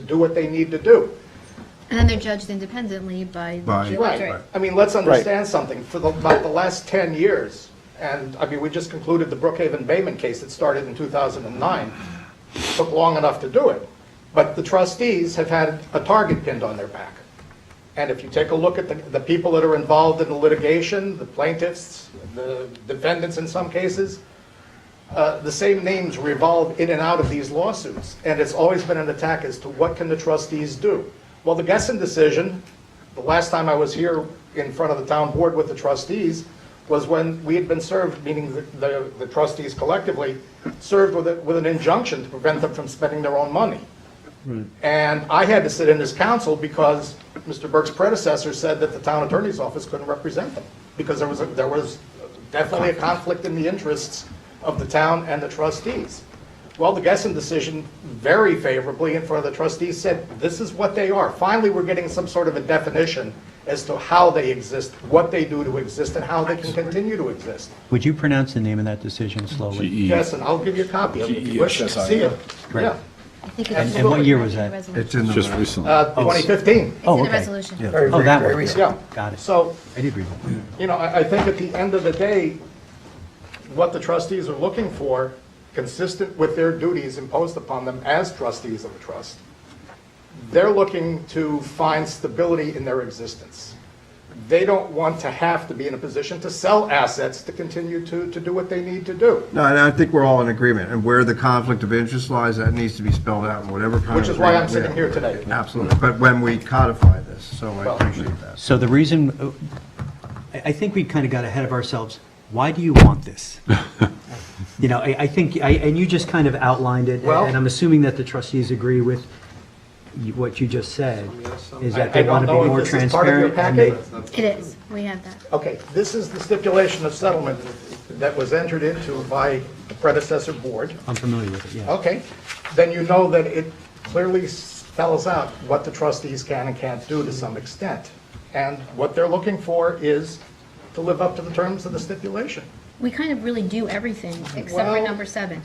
do what they need to do. And then they're judged independently by the By- GLA. Right. I mean, let's understand something. For about the last 10 years, and I mean, we just concluded the Brookhaven Bayman case that started in 2009. Took long enough to do it. But the trustees have had a target pinned on their back. And if you take a look at the people that are involved in the litigation, the plaintiffs, the defendants in some cases, the same names revolve in and out of these lawsuits. And it's always been an attack as to what can the trustees do. Well, the Gessen decision, the last time I was here in front of the town board with the trustees, was when we had been served, meaning the trustees collectively, served with an injunction to prevent them from spending their own money. And I had to sit in as counsel because Mr. Burke's predecessor said that the town attorney's office couldn't represent them, because there was definitely a conflict in the interests of the town and the trustees. Well, the Gessen decision, very favorably in front of the trustees, said this is what they are. Finally, we're getting some sort of a definition as to how they exist, what they do to exist, and how they can continue to exist. Would you pronounce the name of that decision slowly? Yes, and I'll give you a copy of it if you wish to see it. Great. Yeah. I think And what year was that? It's in the. Just recently. 2015. Oh, in the okay. resolution. Yeah. Very, Oh, that very one. recent. Yeah. Got it. So, I did read that. you know, I think at the end of the day, what the trustees are looking for, consistent with their duties imposed upon them as trustees of a trust, they're looking to find stability in their existence. They don't want to have to be in a position to sell assets to continue to do what they need to do. No, and I think we're all in agreement, and where the conflict of interest lies, that needs to be spelled out in whatever kind of. Which is why I'm agreement we sitting have. here today. Absolutely, but when we codify this, so I Well- appreciate that. So the reason, I think we kind of got ahead of ourselves. Why do you want this? You know, I think, and you just kind of outlined it, Well- and I'm assuming that the trustees agree with what you just said, is that I they don't want to know be if more this is part of your transparent. and they- packet. It is. We have that. Okay, this is the stipulation of settlement that was entered into by the predecessor board. I'm familiar with it, yeah. Okay, then you know that it clearly spells out what the trustees can and can't do to some extent. And what they're looking for is to live up to the terms of the stipulation. We kind of really do everything except for Well- number 7.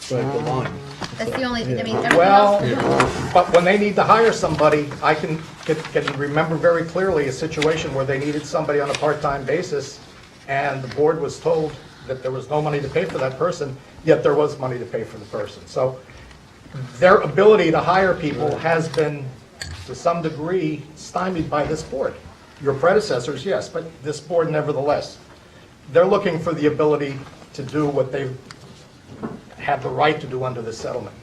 Right, the line. That's the only, I mean, everything Well, else. but when they need to hire somebody, I can remember very clearly a situation where they needed somebody on a part-time basis, and the board was told that there was no money to pay for that person, yet there was money to pay for the person. So their ability to hire people has been, to some degree, stymied by this board. Your predecessors, yes, but this board nevertheless. They're looking for the ability to do what they have the right to do under this settlement.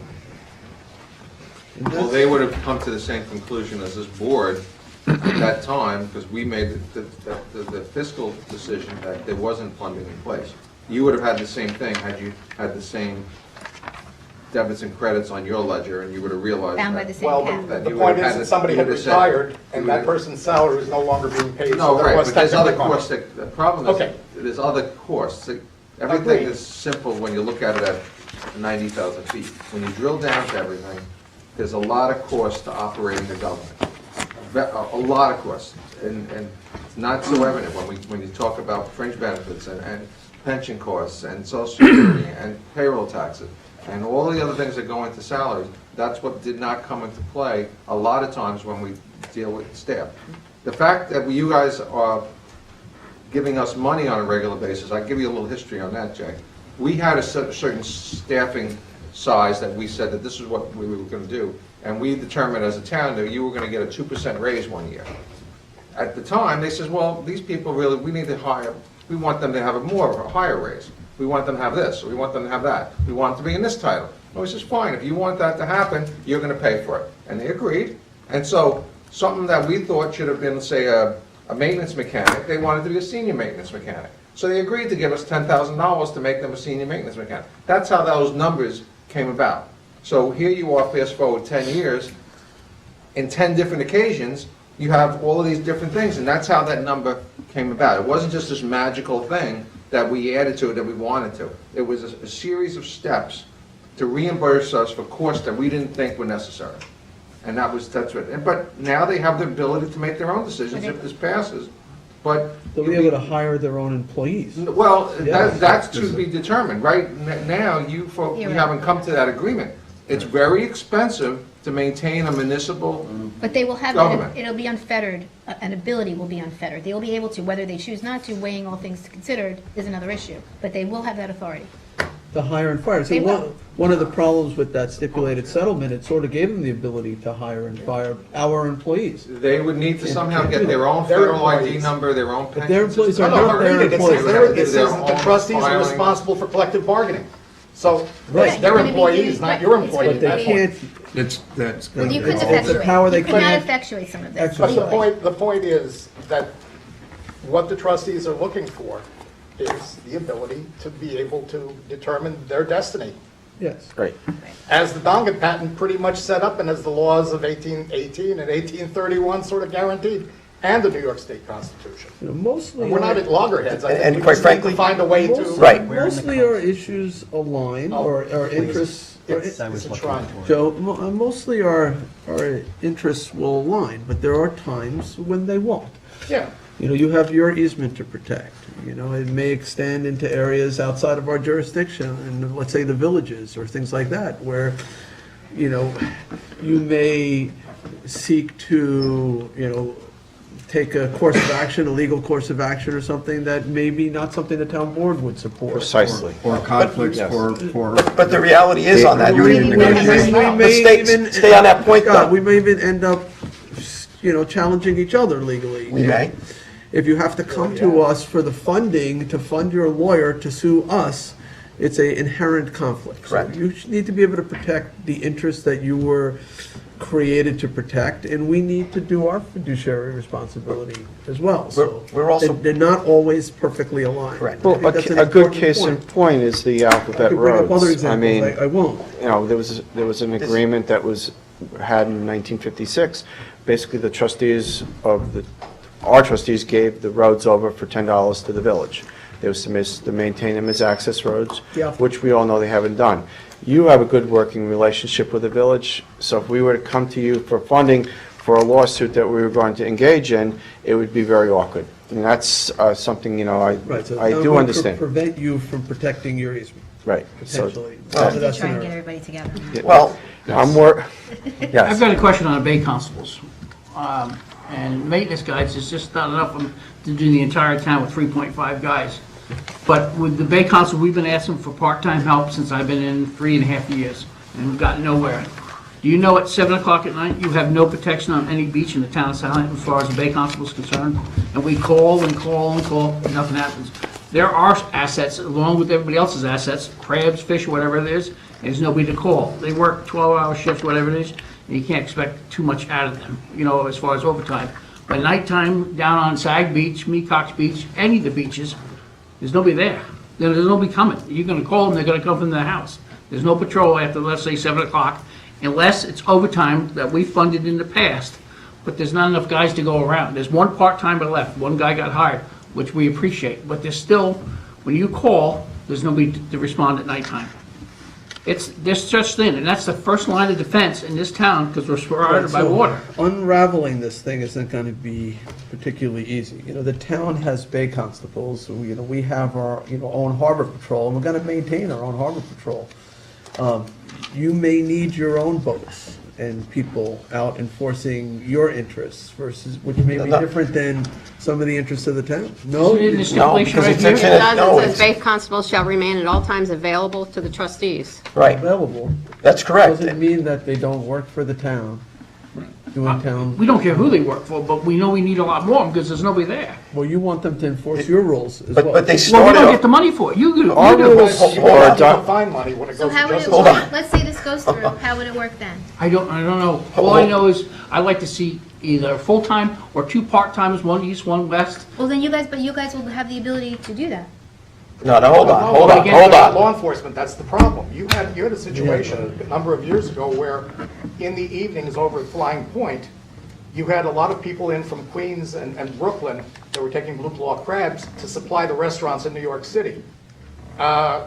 Well, they would have come to the same conclusion as this board at that time, because we made the fiscal decision that there wasn't funding in place. You would have had the same thing had you had the same debits and credits on your ledger, and you would have realized Bound by that. the same Well, cap. That the you point would have is had that to- somebody you had would have said- retired, you and would that have- person's salary was no longer being paid, so No, there right, was but there's technically other money. costs, the problem is, Okay. there's other costs. Everything Agreed. is simple when you look at it at 90,000 feet. When you drill down to everything, there's a lot of costs to operating the government. A lot of costs, and it's not so evident when you talk about fringe benefits and pension costs and social security and payroll taxes and all the other things that go into salaries. That's what did not come into play a lot of times when we deal with staff. The fact that you guys are giving us money on a regular basis, I'll give you a little history on that, Jay. We had a certain staffing size that we said that this is what we were going to do, and we determined as a town that you were going to get a 2% raise one year. At the time, they says, well, these people really, we need to hire, we want them to have a higher raise. We want them to have this, we want them to have that. We want them to be in this title. No, he says, fine, if you want that to happen, you're going to pay for it. And they agreed. And so something that we thought should have been, say, a maintenance mechanic, they wanted to be a senior maintenance mechanic. So they agreed to give us $10,000 to make them a senior maintenance mechanic. That's how those numbers came about. So here you are, fast forward 10 years, in 10 different occasions, you have all of these different things, and that's how that number came about. It wasn't just this magical thing that we added to it that we wanted to. It was a series of steps to reimburse us for costs that we didn't think were necessary. And that's it. But now they have the ability to make their own decisions if this passes. But They'll be able to hire their own employees. well, Yeah. that's to be determined. Right now, you folks, we haven't come to that agreement. It's very expensive to maintain a municipal But they will have, government. it'll be unfettered, an ability will be unfettered. They will be able to, whether they choose not to, weighing all things considered is another issue. But they will have that authority. To hire and fire. They See, will. one of the problems with that stipulated settlement, it sort of gave them the ability to hire and fire our employees. They would need to somehow get their own Their federal ID employees. number, their own But pension their employees system. are not their It employees. says that the trustees are responsible for collective bargaining. So Right. it's their It's gonna be employees, used, not but your it's employees. But they That's what- can't, That's. Well, you couldn't It's a effectuate, power they you could not can't effectuate some of this exercise. But legally. the point is that what the trustees are looking for is the ability to be able to determine their destiny. yes. Right. As the Dongan patent pretty much set up and as the laws of 1818 and 1831 sort of guaranteed, and the New York State Constitution. You know, mostly. We're not at loggerheads. I And think we quite just need frankly- to find a way to. Right. Mostly our issues align, or interests, It's I was a looking try. for. Joe, mostly our interests will align, but there are times when they won't. Yeah. You know, you have your easement to protect. You know, it may extend into areas outside of our jurisdiction, and let's say the villages or things like that, where, you know, you may seek to, you know, take a course of action, a legal course of action or something that may be not something the town board would support. Precisely. Or conflicts Yes. for. But the reality is on that. Union we- negotiations. Let's stay on that point, Scott, though. we may even end up, you know, challenging each other legally. We may. If you have to come to us for the funding to fund your lawyer to sue us, it's a inherent conflict. So Correct. you need to be able to protect the interests that you were created to protect, and we need to do our fiduciary responsibility as well. So We're also- they're not always perfectly aligned. Correct. I Well, think that's an a good important case in point. point is the I Alphabet could bring up other Roads. I mean, examples, I won't. you know, there was an agreement that was had in 1956. Basically, the trustees our trustees gave the roads over for $10 to the village. They were supposed to maintain them as access roads, Yeah. which we all know they haven't done. You have a good working relationship with the village, so if we were to come to you for funding for a lawsuit that we were going to engage in, it would be very awkward. And that's something, you know, Right, so I that do would understand. prevent you from protecting your easement, Right. So, potentially. Try So that's and an get error. everybody together. Well, I've yes. got a question on the bay constables. And maintenance guys, it's just not enough of them to do the entire town with 3.5 guys. But with the bay constable, we've been asking for part-time help since I've been in 3.5 years, and we've gotten nowhere. Do you know at 7 o'clock at night, you have no protection on any beach in the town of Southampton as far as the bay constable is concerned? And we call and call and call, and nothing happens. There are assets, along with everybody else's assets, crabs, fish, whatever it is, and there's nobody to call. They work 12-hour shifts, whatever it is, and you can't expect too much out of them, you know, as far as overtime. But nighttime, down on Sag Beach, Mecox Beach, any of the beaches, there's nobody there. There's nobody coming. You're gonna call them, they're gonna come from their house. There's no patrol after, let's say, 7 o'clock, unless it's overtime that we funded in the past, but there's not enough guys to go around. There's one part-timer left, one guy got hired, which we appreciate, but there's still, when you call, there's nobody to respond at nighttime. They're stretched thin, and that's the first line of defense in this town, because we're surrounded by So water. Unraveling this thing isn't going to be particularly easy. You know, the town has bay constables, so, you know, we have our, you know, own harbor patrol, and we're going to maintain our own harbor patrol. You may need your own boats and people out enforcing your interests versus, which may be No. different than some of the interests of the town. No, Isn't it in the you- stipulation because right it's here? a- It No, does, it it's- says bay constables shall remain at all times available to the trustees. right, available. that's correct. Doesn't mean that they don't work for the town, doing town. We don't care who they work for, but we know we need a lot more because there's nobody there. Well, you want them to enforce your rules as But well. they Well, we started don't off. get the money for it. You do. Our You do. rules You won't are have to done. find money when it So goes to how would it justice. Hold on. work? Let's say this goes through, how would it work then? I don't know. All I know is, I like to see either full-time or 2 part-timers, 1 east, 1 west. Well, then you guys will have the ability to do that. No, hold on. Law enforcement, that's the problem. You had a situation a number of years ago where in the evenings over at Flying Point, you had a lot of people in from Queens and Brooklyn that were taking blue claw crabs to supply the restaurants in New York City. Who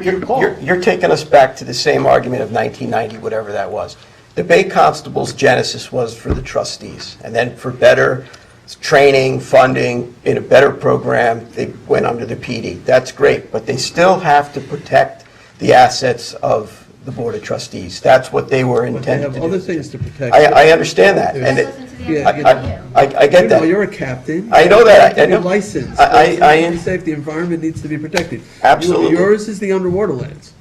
do you call? You're taking us back to the same argument of 1990, whatever that was. The Bay Constable's genesis was for the trustees, and then for better training, funding, in a better program, they went under the PD. That's great, but they still have to protect the assets of the Board of Trustees. That's what they were But they intended have to do. other things to protect. I understand that, and I get that. You're a captain. I know that. I know. You're licensed. I Safe, the environment needs to be protected. Absolutely. Yours is the underwater lands.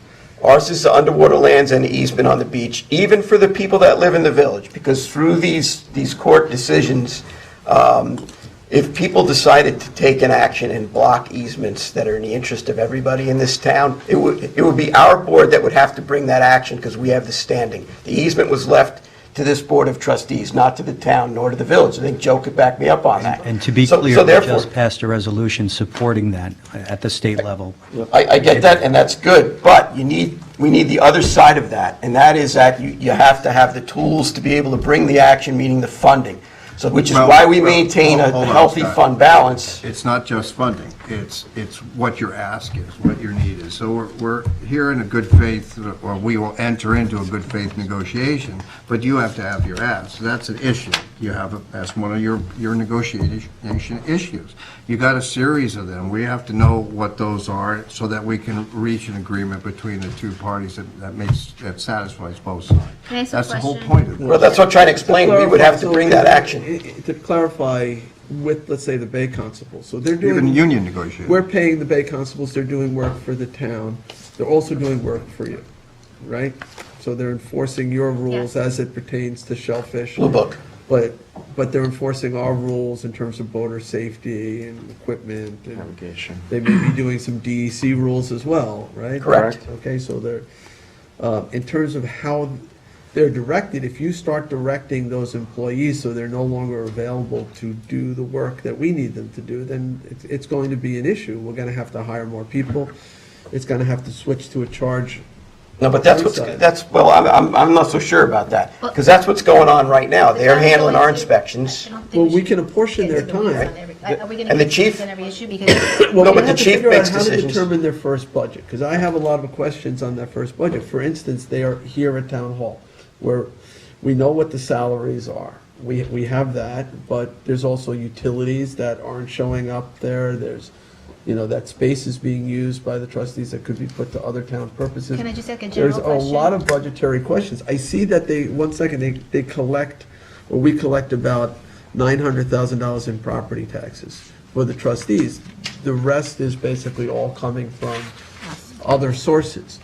Ours is the underwater lands and the easement on the beach, even for the people that live in the village, because through these court decisions, if people decided to take an action and block easements that are in the interest of everybody in this town, it would be our board that would have to bring that action because we have the standing. The easement was left to this Board of Trustees, not to the town nor to the village. I think Joe could back me up on that. And to be So clear, we therefore- just passed a resolution supporting that at the state level. I get that, and that's good, but we need the other side of that, and that is that you have to have the tools to be able to bring the action, meaning the funding. So, which is why we maintain a Hold on, healthy Scott. fund balance. It's not just funding, it's what your ask is, what your need is. So we're here in a good faith, or we will enter into a good faith negotiation, but you have to have your ask. That's an issue. You have, that's one of your negotiation issues. You got a series of them. We have to know what those are so that we can reach an agreement between the two parties that satisfies both sides. Can I ask a That's the whole question? point of it. Well, that's what I'm trying to explain. We would have to bring that action. To clarify with, let's say, the Bay Constables. So they're Even doing, union negotiation. we're paying the Bay Constables, they're doing work for the town. They're also doing work for you, right? So they're enforcing your rules Yes. as it pertains to shellfish. Blue Book. But they're enforcing our rules in terms of boater safety and equipment. And Navigation. they may be doing some DEC rules as well, right? Correct. Okay, so they're, in terms of how they're directed, if you start directing those employees so they're no longer available to do the work that we need them to do, then it's going to be an issue. We're going to have to hire more people. It's going to have to switch to a charge. No, but I'm not so sure about that, because that's what's going on right now. They're handling our inspections. Well, we can apportion their time. Are we going And to the get chief- on every issue? Because Well, No, we but the have to chief figure out makes how to decisions. determine their first budget, because I have a lot of questions on that first budget. For instance, they are here at Town Hall, where we know what the salaries are. We have that, but there's also utilities that aren't showing up there. There's, that space is being used by the trustees that could be put to other town purposes. Can I just ask a general There's question? a lot of budgetary questions. I see that they collect, or we collect about $900,000 in property taxes for the trustees. The rest is basically all coming from other sources.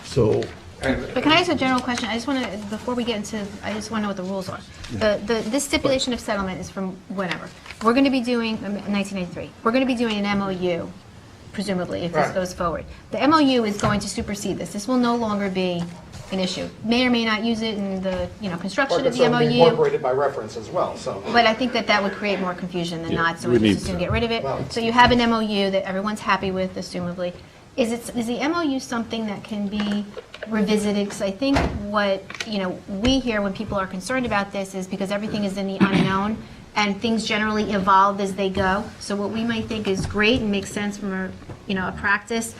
So, But can I ask a general question? I just want to, before we get into, I just want to know what the rules are. This stipulation of settlement is from whenever. We're going to be doing, 1993, we're going to be doing an MOU, presumably, if this Right. goes forward. The MOU is going to supersede this. This will no longer be an issue. May or may not use it in the, construction But of it's the certainly MOU. incorporated by reference as well, so. But I think that would create more confusion than not, so we we need just assume to. get rid of it. Well- So you have an MOU that everyone's happy with, assumably. Is the MOU something that can be revisited? Because I think what, we hear when people are concerned about this is because everything is in the unknown and things generally evolve as they go. So what we might think is great and makes sense from a practice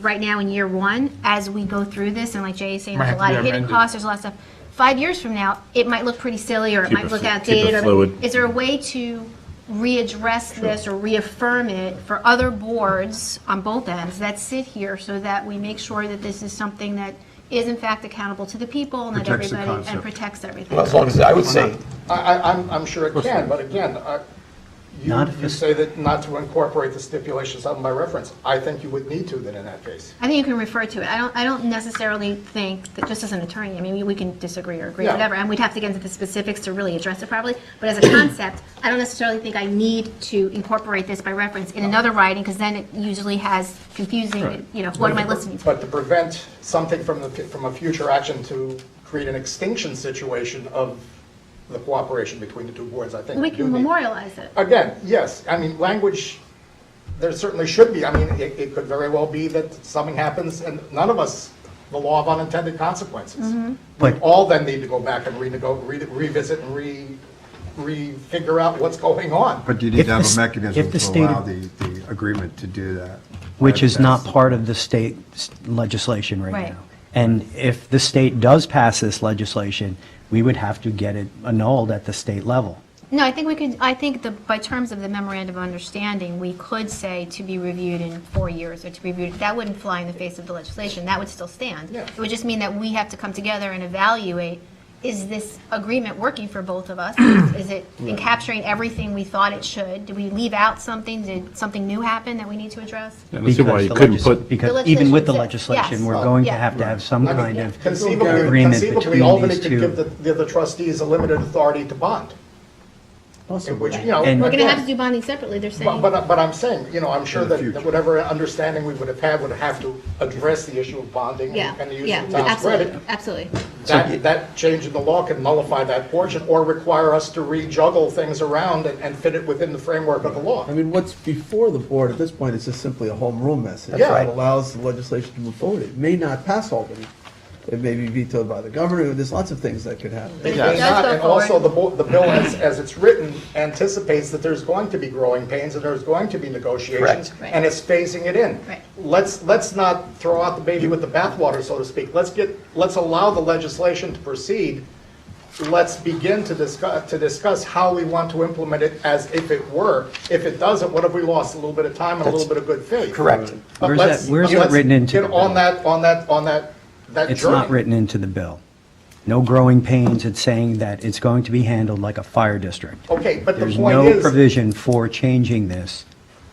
right now in year one, as we go through this, and like Jay is saying, Might there's a have to lot of be hidden amended. costs, there's a lot of stuff. 5 years from now, it might look pretty silly, or it Keep might it look keep it outdated. fluid. Is there a way to readdress this or reaffirm it for other boards on both ends that sit here so that we make sure that this is something that is in fact accountable to the people and that Protects the everybody, and concept. protects everything? Well, as long as, I would say, I'm sure it can, but again, Not if you it's- say that not to incorporate the stipulations of by reference. I think you would need to then in that case. I think you can refer to it. I don't necessarily think that, just as an attorney, I mean, we can disagree or agree, Yeah. whatever, and we'd have to get into the specifics to really address it properly. But as a concept, I don't necessarily think I need to incorporate this by reference in another writing, because then it usually has confusing, what am I listening to? But to prevent something from a future action to create an extinction situation of the cooperation between the two boards, I think. We do can need- memorialize it. Again, yes, I mean, language, there certainly should be. I mean, it could very well be that something happens and none of us, the law of unintended consequences. We But- all then need to go back and revisit and figure out what's going on. But you need If to have the s- a mechanism if the to state- allow the agreement to do that. Which is not That's- part of the state legislation right Right. now. And if the state does pass this legislation, we would have to get it annulled at the state level. No, I think we could, I think by terms of the memorandum of understanding, we could say to be reviewed in 4 years, or to be reviewed, that wouldn't fly in the face of the legislation, that would still stand. Yeah. It would just mean that we have to come together and evaluate, is this agreement working for both of us? Is it capturing everything we thought it should? Did we leave out something? Did something new happen that we need to address? I don't see why you Because the couldn't legis- put, Because The even with the legislation exists, legislation, we're yes. going to Yeah. have some I mean, kind of Conceivably, agreement conceivably, between Albany these could two. give the trustees a limited authority to bond. Which, you know, And- We're gonna again, have to do bonding separately, they're saying. But I'm saying, you know, I'm sure In the that future. whatever understanding we would have had would have to address the issue of bonding Yeah, and the use yeah, of the town's absolutely, credit. absolutely. That change in the law can nullify that portion or require us to rejuggle things around and fit it within the framework of the law. I mean, what's before the board at this point is just simply a home rule message. Yeah. That allows the legislation to move forward. It may not pass Albany. It may be vetoed by the governor. There's lots of things that could happen. It Yes. may not, Does go and also forward. the bill as it's written anticipates that there's going to be growing pains and there's going to be negotiations, Right. and it's phasing it in. Right. Let's not throw out the baby with the bathwater, so to speak. Let's allow the legislation to proceed. Let's begin to discuss how we want to implement it as if it were. If it doesn't, what have we lost? A little bit of time and a little bit of good faith. Correct. But Where's let's- that- where's that let's written into get the on bill? that It's journey. not written into the bill. No growing pains, it's saying that it's going to be handled like a fire district. Okay, but the There's point no is. provision for changing this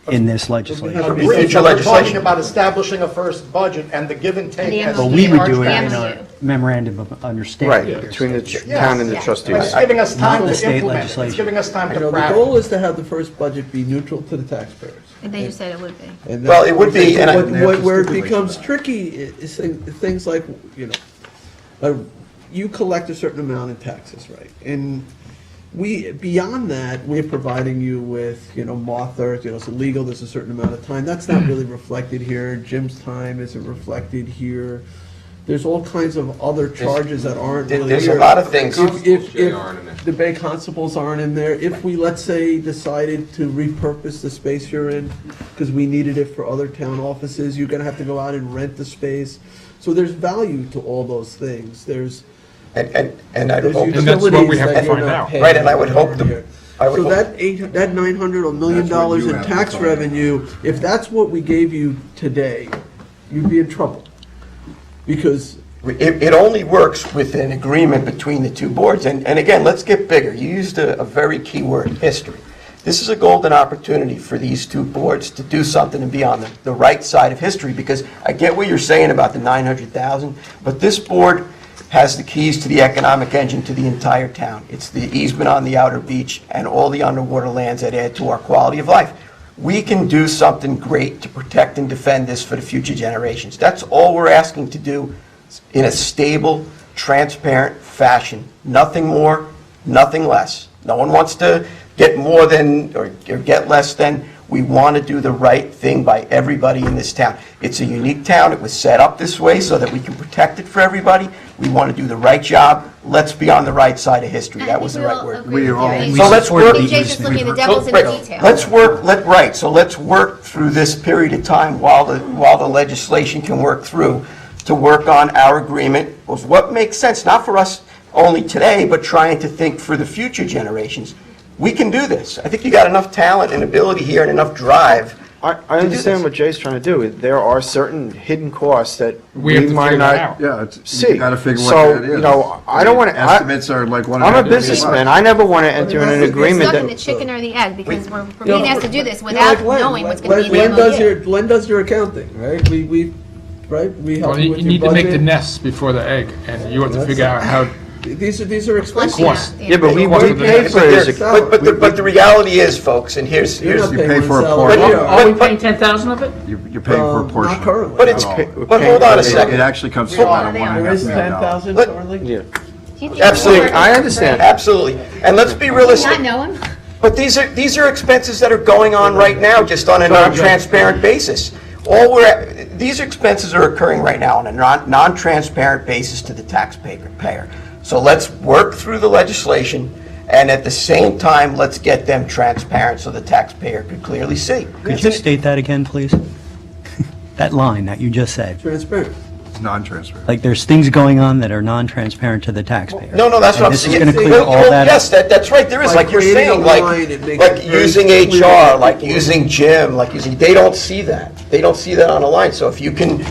in this legislation. Agreed, Future but we're talking legislation. about establishing a first budget and the give and take. And as the But the we would do it arch- in our memorandum of understanding. Right, between the Yes. town and the Yes. But trustees. it's giving us time Not the to state implement it. legislation. It's giving us time I to know the craft goal it. is to have the first budget be neutral to the taxpayers. And then you said it would be. And Well, it would be, and I- Where it becomes tricky is things like, you know, you collect a certain amount in taxes, right? And beyond that, we're providing you with, you know, Martha, you know, it's illegal, there's a certain amount of time. That's not really reflected here. Jim's time isn't reflected here. There's all kinds of other charges that aren't really here. There's a lot of things. If Jay, aren't in there. the bay constables aren't in there, if we, let's say, decided to repurpose the space you're in, because we needed it for other town offices, you're gonna have to go out and rent the space. So there's value to all those things. There's And I there's hope, And that's what we utilities have to that you're find not out. paying. Right, and I would hope the- here. I would So hope- that 900 or $1 million That's what you in have to tax find out. revenue, if that's what we gave you today, you'd be in trouble. Because it only works with an agreement between the two boards. And again, let's get bigger. You used a very key word, history. This is a golden opportunity for these two boards to do something and be on the right side of history, because I get what you're saying about the 900,000, but this board has the keys to the economic engine to the entire town. It's the easement on the outer beach and all the underwater lands that add to our quality of life. We can do something great to protect and defend this for the future generations. That's all we're asking to do in a stable, transparent fashion. Nothing more, nothing less. No one wants to get more than or get less than. We want to do the right thing by everybody in this town. It's a unique town. It was set up this way so that we can protect it for everybody. We want to do the right job. Let's be on the right side of history. That was the right word. We are all- So let's support work. the I think Jay's just looking at the devil's in Right. the detail. Let's work, so let's work through this period of time while the legislation can work through, to work on our agreement of what makes sense, not for us only today, but trying to think for the future generations. We can do this. I think you got enough talent and ability here and enough drive. I do understand this. what Jay's trying to do. There are certain hidden costs that We have to might figure not that out. Yeah, see. you gotta figure So, what that is. you know, I don't wanna- Estimates are like one. I'm a businessman. I never want to enter in an agreement Stuck in the that, chicken or the egg, because we're You know, being asked to do this you know, without like Len. knowing what's going to be in Len the does MOU. Len does your accounting, right? We help Well, you you with you your need to make the budget. nests before the egg, and you have to figure out how, These are expensive. Cost. yeah, but we Cost of the pay nest. for it. But the reality is, folks, and here's, You're not You paying pay one for a salary. portion. But- Are we paying 10,000 of it? You're paying for a portion. Not currently. but it's, Not all. but hold on a It second. actually comes to about They $1.5 are. There is million. 10,000 Let- currently? Yeah. Do you think Absolutely. we're- I understand. Absolutely. And let's be Do you realistic. not know him? But these are expenses that are going on right now, just on a non-transparent basis. These expenses are occurring right now on a non-transparent basis to the taxpayer. So let's work through the legislation, and at the same time, let's get them transparent so the taxpayer could clearly see. Could you state that again, please? That line that you just said. Transparent. It's non-transparent. Like, there's things going on that are non-transparent to the taxpayer. No, that's what I'm And saying. this is going to clear all that up? Yes, that's right, there is, By like you're creating a saying, line, it makes like it very using clear. HR, like using Jim, they don't see that. They don't see that on a line, so if you can,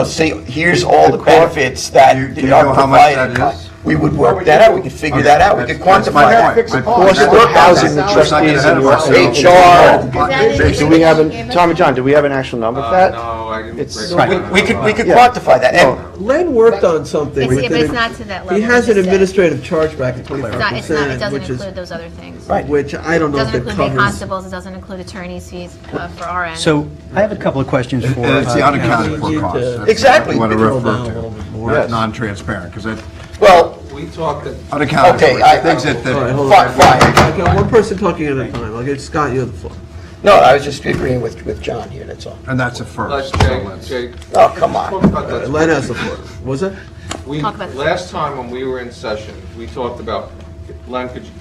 say, here's all the benefits that Do you are know how much provided. that is? We would work that out, we could figure that out, we could That's my quantify that. point. My cost. point. That's what Housing the trustees and HR. Do we have, Tom and John, do we have an actual number for that? No, I didn't. It's- break it Right. down. We could quantify that, and Len worked on something. It's, within but it's a- not to that level. He has you an just said. administrative charge back at It's not, it 25%, doesn't which is, include those other things. Right. which I don't It know if doesn't it include the covers. constables, it doesn't include attorney's fees for our end. So I have a couple of questions for... And it's the unaccounted we for need costs. to- That's Exactly. what I Drill refer down a little to. bit more. That's non-transparent, because that, well, We talked at unaccounted Okay, for, things that, All right, that, hold Fine, on. fine. I got one person talking at a time. I'll give Scott, you have the floor. no, I was just agreeing with John here, that's all. and that's a Let's, first. so Jay, let's- Jay. Oh, come on. Talk about that. Len has the floor. Was it? We, Talk about it. last time when we were in session, we talked about, Len, could you,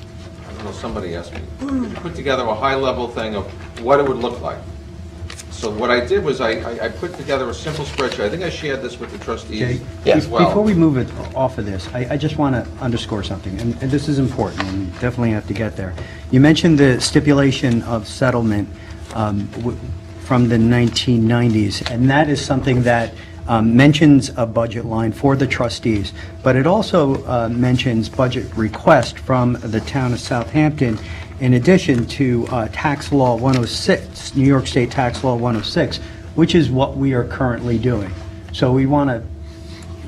I don't know, somebody asked me, could you put together a high-level thing of what it would look like? So what I did was I put together a simple spreadsheet. I think I shared this with the trustees Jay, as well. before we move it off of this, I just want to underscore something, and this is important, and we definitely have to get there. You mentioned the stipulation of settlement from the 1990s, and that is something that mentions a budget line for the trustees, but it also mentions budget request from the town of Southampton in addition to tax law 106, New York State tax law 106, which is what we are currently doing. So we want to,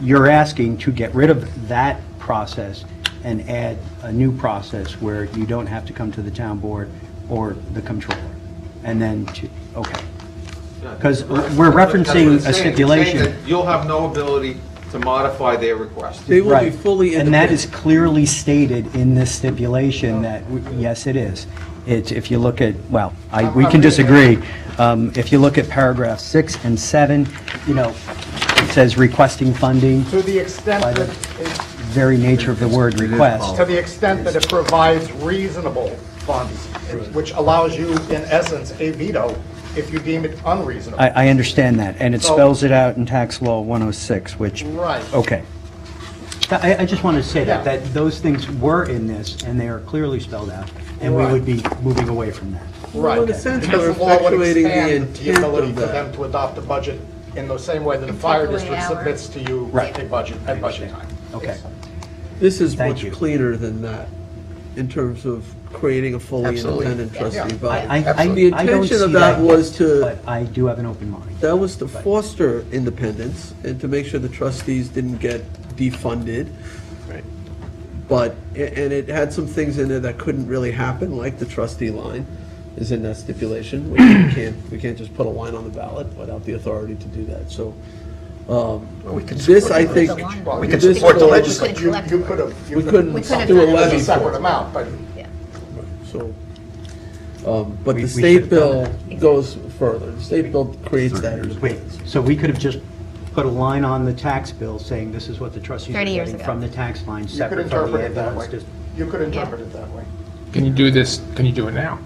you're asking to get rid of that process and add a new process where you don't have to come to the town board or the comptroller. And then okay. Because we're referencing a Saying stipulation. that you'll have no ability to modify their request. They will be Right. fully And that independent. is clearly stated in this stipulation that, yes, it is. It's, if you look at, well, we can disagree. If you look at paragraph 6 and 7, it says requesting funding To the extent by the that, very nature of the word request. to the extent that it provides reasonable funds, which allows you, in essence, a veto if you deem it unreasonable. I understand that, and it So- spells it out in tax law 106, which, Right. okay. I just wanted to say Yeah. that those things were in this, and they are clearly spelled out, and we Right. would be moving away from that. Right. in a sense, Because we're the law would effectuating the expand the intent ability of for that. them to adopt a budget in the same way that a fire away district our- submits to you Right. a budget at budget time. Okay. This is Thank much you. cleaner than that in terms of creating a fully Absolutely. independent trustee body. I The don't intention see of that was to, But I do have an open mind. that was to foster independence and to make sure the trustees didn't get defunded. Right. But, and it had some things in there that couldn't really happen, like the trustee line is in that stipulation. We can't just put a line on the ballot without the authority to do that, so. We could This, support I the think. legislature. We could this support the bill- legislature. You could have. We couldn't We could have do a done it. levy It's a for separate it. amount, but So, but We the should state have done bill goes further. The state bill creates that. Wait, so we could have just put a line on the tax bill saying this is what the trustees are 30 years getting ago. from the tax line, you could separate from interpret the it that way. ambulance. You could interpret it that way. Can you do this, can you do it now?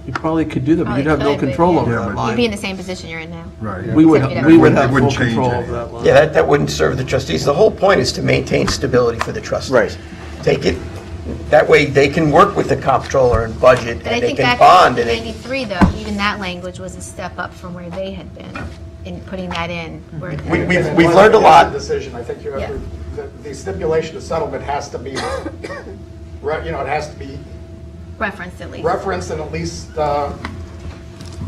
You probably could do that, but Probably you'd have no could, but control yeah. over Yeah, that but- You'd be in line. the same position you're in now. Right. We would, Except you we don't- would It have full wouldn't change control over anything. that line. Yeah, that wouldn't serve the trustees. The whole point is to maintain stability for the trustees. Right. Take it, that way they can work with the comptroller and budget, But I and they think can back bond, in and they, 93, though, even that language was a step up from where they had been in putting that in. Where we've learned a lot. Decision, I think you have Yeah. to, the stipulation of settlement has to be, it has to be referenced at least, referenced and at least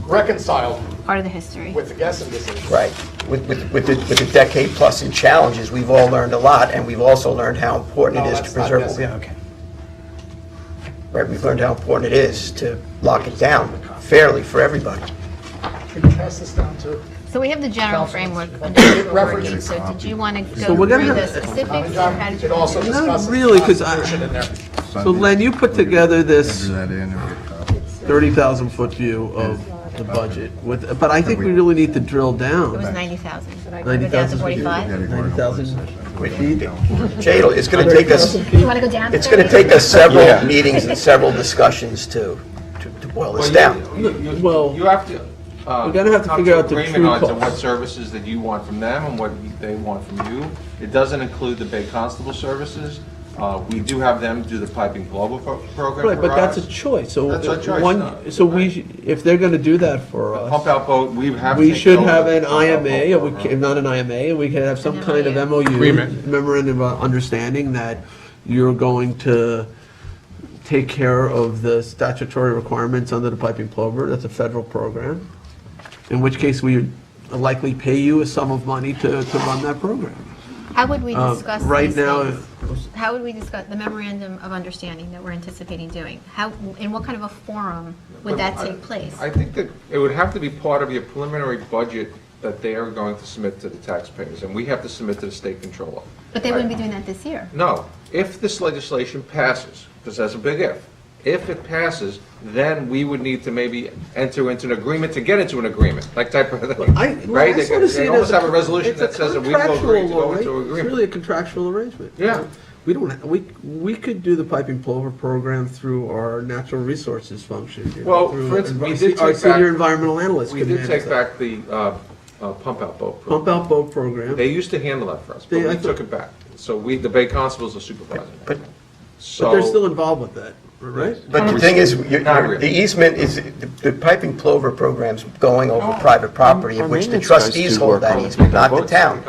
reconciled part of the history. with the Gessen decision. right. With the decade plus in challenges, we've all learned a lot, and we've also learned how important No, it is to that's not preserve. necessary. Yeah, okay. Right, we've learned how important it is to lock it down fairly for everybody. Can you pass this down to? So we have the general framework under which we're working, so did you want to So go we're through gonna the have- specifics? or how did you- It also Not discusses really, because compensation in there. so Len, you put together this Enter that in and get copies. 30,000-foot view of the budget, but I think we really need to drill It down. was 90,000. Go down to 90,000. 45? 90,000. Jay, it's going to take us, You want to go down to it's going to 30? take us several meetings and several discussions to boil this down. Well, You have to. We're gonna have to come figure out the agreement true on to cost. what services that you want from them and what they want from you. It doesn't include the Bay Constable services. We do have them do the piping global program Right, for but that's a us. choice, so. That's our choice, one- no. So if they're gonna do that for us. Pump out boat, we have. We taken should over have the an pump out boat IMA, or we program. can, not an IMA, and we can have some An kind of MOU. MOU. Agreement. Memorandum of understanding that you're going to take care of the statutory requirements under the piping plover, that's a federal program. In which case, we would likely pay you a sum of money to run that program. How would we discuss Right these now, things? How would we discuss the memorandum of understanding that we're anticipating doing? How, in what kind of a forum would that take place? I think that it would have to be part of your preliminary budget that they are going to submit to the taxpayers, and we have to submit to the state controller. But they wouldn't be doing that this year. No, if this legislation passes, because that's a big if it passes, then we would need to maybe enter into an agreement to get into an agreement, like type of thing, right? I sort of see They it almost as have a resolution that says that we will agree to go into It's agreement. really a contractual arrangement. Yeah. We don't, we could do the piping plover program through our natural resources function. you know, Well, through for instance, we envi- did Our take back. senior environmental analysts We could did manage take that. back the pump out boat program. Pump out boat program. They used to handle that for us, but I we thought- took it back. So the Bay Constables are supervising. But- But they're still involved with that, right? But the thing is, Not really. the easement is, the piping plover program's going over private property, of which the trustees hold that easement, not the town.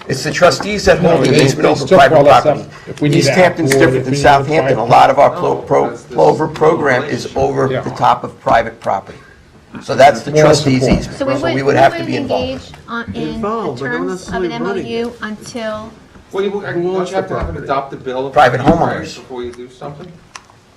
It's the trustees that hold the easement over private property. East Hampton's different than Southampton. A lot of our plover program is over the top of private property. So that's the trustees' easement, so we would have to be involved. In Involved, but not terms of necessarily an running MOU until, Well, don't you have to have an adopted bill? of Private rights homeowners. Before you do something?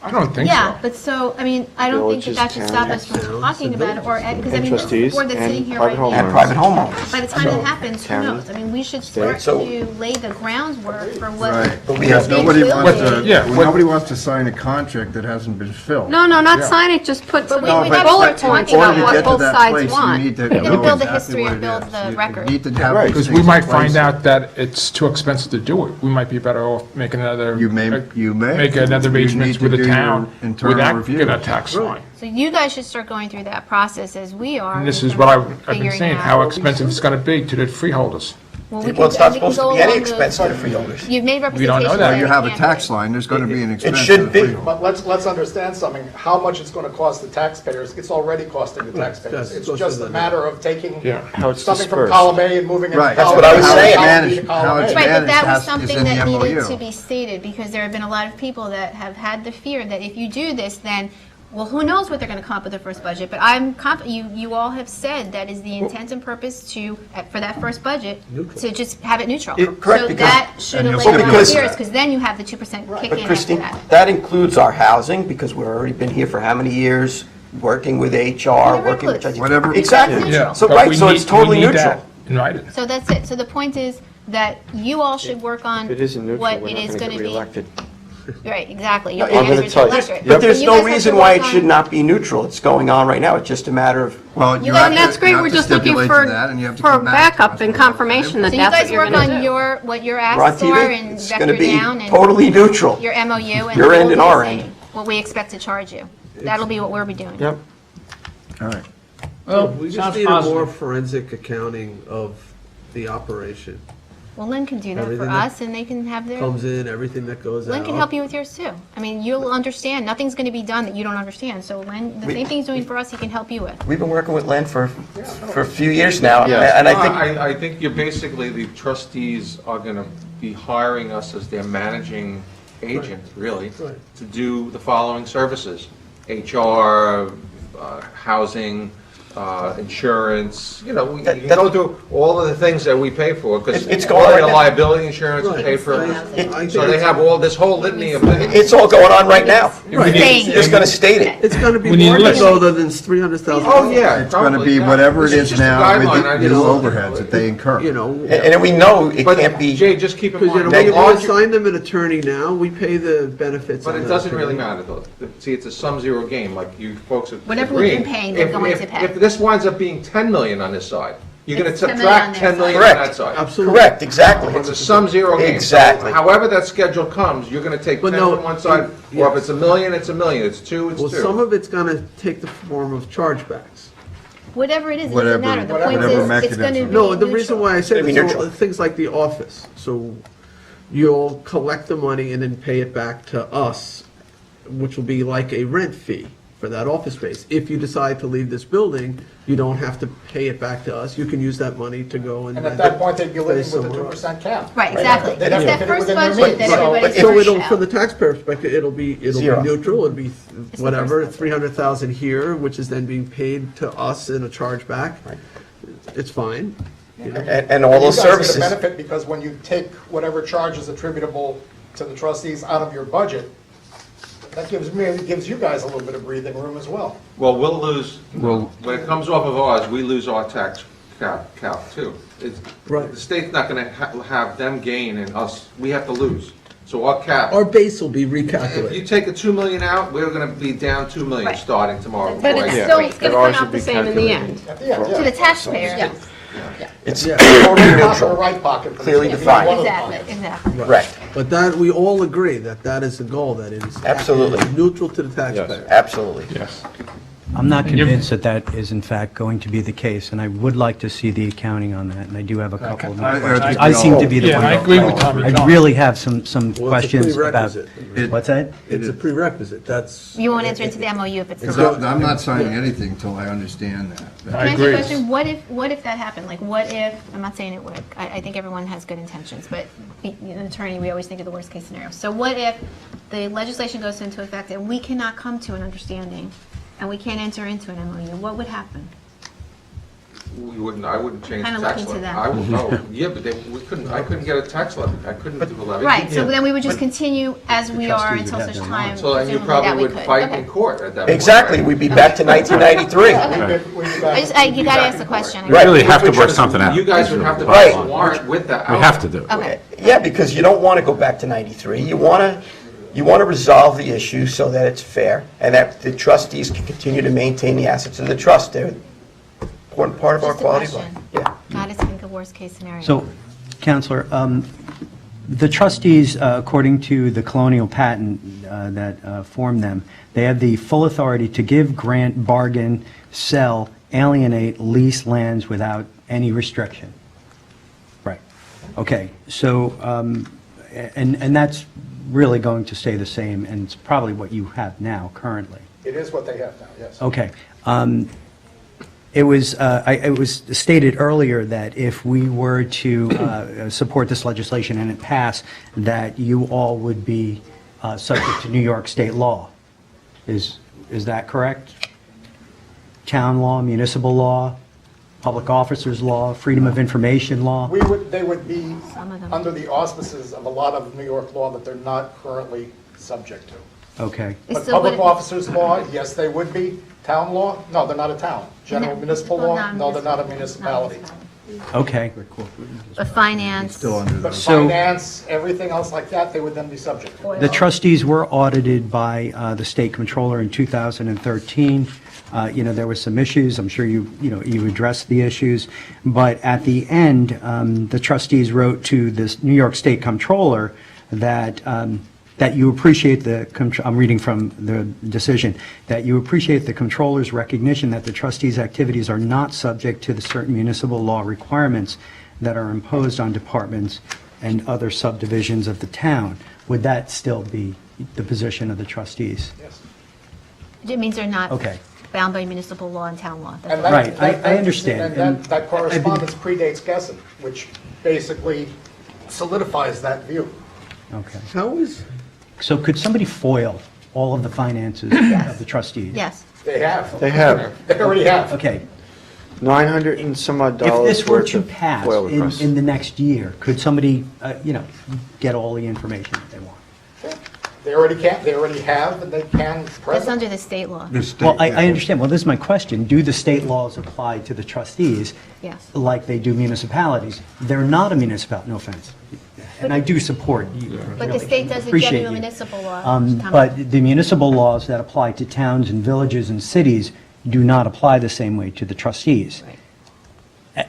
I don't think so. yeah, but so, I mean, I don't think that that should stop us from talking about it, or, because I mean, this is the board that's sitting here right And now. private homeowners. By the time it happens, who knows? I mean, we should start So- to lay the groundwork for what. Right. But we have Nobody wants to, Yeah, what- nobody wants to sign a contract that hasn't been filled. No, not sign it, just put some we would have bullet to points In order about to what get to both that sides place, you want. need to We're gonna know build the exactly history what and it build is. the You record. need to have these Because we things might in find place. out that it's too expensive to do it. We might be better off making another. You may. Make another You arrangement need to with the do your town internal without review. getting a tax line. So you guys should start going through that process as we are. And this in is what terms of I've been figuring saying, out- how expensive it's gonna be to the freeholders. Well, Well, it's not supposed to go be any along the- expense to the freeholders. You've made We don't know representations. that. Well, you have a we can't tax do it. line, there's going to be an expense. to should the be. freeholder. But let's understand something, how much it's going to cost the taxpayers, it's already costing the taxpayers. yes, It's goes just to a the- matter of taking Yeah. something from column A and moving it to Right. column That's B. what I was How saying. it's Managed- managed, column how A. it's Right, but that managed was is something in the that needed MOU. to be stated, because there have been a lot of people that have had the fear that if you do this, then, well, who knows what they're gonna come up with their first budget, but I'm confident, you all have said that is the intent and purpose to, for that first budget, to just have it neutral. Correct, So because- that should and you'll allay see all because- fears, because then you have the 2% kick But in after Christine, that. that includes our housing, because we've already been here for how many years, working with HR, Whatever working with... includes. Whatever. Exactly. Yeah, So, but right, we so need- it's totally we need neutral. that in writing. So that's it. So the point is that you all should work on If it isn't neutral, what we're it not is going to gonna get be. reelected. Right, exactly. No, You're I'm the gonna answer to tell you. electorate. But there's you no guys have reason to why work it should on- not be neutral. It's going on right now. It's just a matter of... Well, You you know, have and to- That's great, you have we're to just looking stipulate for, to that, and you have to for come back to backup us and with what confirmation that So you that's guys what you're work gonna on do. what your We're on asks are TV. and It's vector going to be down and totally neutral. your MOU and Your we'll end do and the our same. end. What we expect to charge you. That'll be what we'll be doing. Yep. All right. Well, We just sounds need a more positive. forensic accounting of the operation. Well, Lynn can do that for Everything that us and they can have their, Comes in, everything that goes out. Lynn can help you with yours too. I mean, you'll understand. Nothing's going to be done that you don't understand. So Lynn, the same thing he's doing for us, he can help you with. We've been working with Len for a few years now, and I think... I think you're basically, the trustees are gonna be hiring us as their managing agent, really, Right. to do the following services: HR, housing, insurance, you know, you can go through all of the things that we pay for, because It's all going on right their now. liability insurance is paid for. So they have all, this whole litany of things. It's all going on right now. Right. You're just going to state it. It's going to be We need more a list. though than $300,000. Oh, yeah. It's going to probably, be yeah. whatever it This is just a now with guideline, I the new just- overheads that they incur. You know, And we know it But can't be, Jay, just keep in because, you mind, know, we larger- assign them an attorney now, we pay the benefits. but on it that doesn't really attorney. matter though. See, it's a sum-zero game, like you folks have Whatever we've been agreed. paying, they're going to pay. If this winds up being 10 million on this side, you're going to It's 10 million subtract on 10 their million side. on that side. Absolutely. correct, exactly. It's a sum-zero game. So Exactly. however that schedule comes, you're going to take But 10 no, from one side, or if yes. it's a million, it's a million, it's two, it's Well, some two. of it's going to take the form of chargebacks. Whatever it is, it Whatever- doesn't matter. The point whatever is, it's going to be mechanism. No, the reason neutral. why I said It'd be this, so neutral. things like the office, so you'll collect the money and then pay it back to us, which will be like a rent fee for that office space. If you decide to leave this building, you don't have to pay it back to us, you can use that money to go and. And at that point, they'd be living pay with a somewhere 2% cap. Right, exactly. They'd have It's to that fit it first within their budget that means. everybody's So first it'll, out. from the taxpayer perspective, it'll be Zero. neutral, it'll be the whatever, first budget. 300,000 here, which is then being paid to us in a chargeback. It's fine. You know? And all those You guys services. get a benefit because when you take whatever charge is attributable to the trustees out of your budget, that gives you guys a little bit of breathing room as well. Well, we'll lose, when it comes off of ours, we lose our tax cap too. Right. The state's not going to have them gain and us, we have to lose. So our cap, Our base will be if you recalculated. take a 2 million out, we're going to be down 2 million Right. starting tomorrow. But before I it's get- still, it's going to ours come would out be the same in the end. At the end, To the yeah. taxpayer. Yes. It's Yeah. totally Top or neutral. right pocket. for the Clearly state. defined. One of the Exactly, pockets. exactly. Correct, But that, we all agree that that is the goal, that it is. Absolutely. it is neutral to the taxpayer. absolutely. Yes. I'm not convinced that that is in fact going to be the case, and I would like to see the accounting on that, and I do have a couple of I- I questions. think I we seem all- to be the Yeah, one. and I agree with Tom and I John. really have some Well, it's a questions about. prerequisite. What's that? It's a prerequisite, that's. You won't enter into the MOU if it's. Because I'm not signing anything until I understand that. Can I ask you a question? What if that happened? Like, what if, I'm not saying it would, I think everyone has good intentions, but an attorney, we always think of the worst case scenario. So what if the legislation goes into effect and we cannot come to an understanding and we can't enter into an MOU? What would happen? I wouldn't change the Kinda tax look into levy. that. I would, no, yeah, but I couldn't get a tax levy. I couldn't do a levy. Right, so then we would just continue as we are trustees until would have such their time, So then you presumably, that probably we would could. fight Okay. in court at that point. Exactly, right? we'd be back to 1993. I you gotta ask the question. We really have to work something out. You guys would have to Right. pass a warrant with that. We have to do it. Okay. Yeah, because you don't want to go back to 93. You want to resolve the issue so that it's fair and that the trustees can continue to maintain the assets of the trust. They're an important part of our Just a quality of question. life. Yeah. Gotta think of worst case scenario. So, Counselor, the trustees, according to the colonial patent that formed them, they have the full authority to give, grant, bargain, sell, alienate, lease lands without any restriction. Right. Okay, so, and that's really going to stay the same, and it's probably what you have now, currently. It is what they have now, yes. Okay. It was stated earlier that if we were to support this legislation and it passed, that you all would be subject to New York state law. Is that correct? Town law, municipal law, public officers law, freedom of information law? They would be Some of them. under the auspices of a lot of New York law that they're not currently subject to. Okay. But So public what- officers law, yes, they would be. Town law, no, they're not a town. General No, municipal well, law, no, they're not a municipality. Okay. But finance, Still under But the, So- finance, everything else like that, they would then be subject to. The trustees were audited by the state controller in 2013. There were some issues, I'm sure you addressed the issues, but at the end, the trustees wrote to this New York State Controller that you appreciate I'm reading from the decision, that you appreciate the controller's recognition that the trustees' activities are not subject to the certain municipal law requirements that are imposed on departments and other subdivisions of the town. Would that still be the position of the trustees? Yes. it means they're not Okay. bound by municipal law and town law. That's And all. that- Right, I understand. And that correspondence predates Gessen, which basically solidifies that view. Okay. How is, So could somebody foil all of the finances of the trustees? Yes. They have. they have. They already have. Okay, $900 and some odd If dollars this were worth to of pass FOIL requests. in the next year, could somebody, get all the information that they want? They already have, and they can That's present. under the state law. Well, I understand. Well, this is my question. Do the state laws apply to the trustees? Yes. Like they do municipalities? They're not a municipality, no offense. And I do support you. But the state doesn't Appreciate general you. municipal law. But the municipal laws that apply to towns and villages and cities do not apply the same way to the trustees.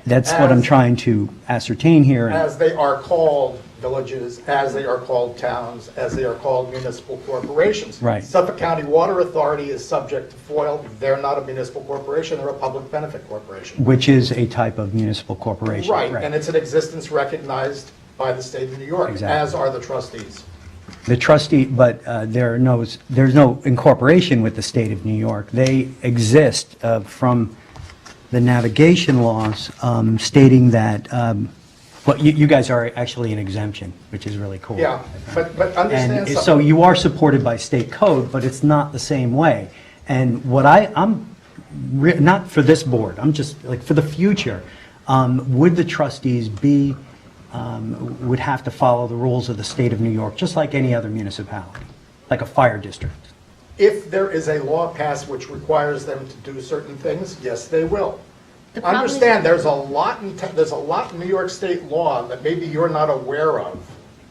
That's what I'm trying to ascertain here. As they are called villages, as they are called towns, as they are called municipal corporations. Right. Suffolk County Water Authority is subject to FOIL. They're not a municipal corporation, they're a public benefit corporation. Which is a type of municipal corporation. Right, and it's an existence recognized by the state of New York, Exactly. as are the trustees. The trustee, but there's no incorporation with the state of New York. They exist from the navigation laws stating that, well, you guys are actually an exemption, which is really cool. Yeah, but understand And something. so you are supported by state code, but it's not the same way. And what not for this board, I'm just, like, for the future, would the trustees would have to follow the rules of the state of New York, just like any other municipality, like a fire district? If there is a law passed which requires them to do certain things, yes, they will. problem is- Understand, there's a lot in New York State law that maybe you're not aware of.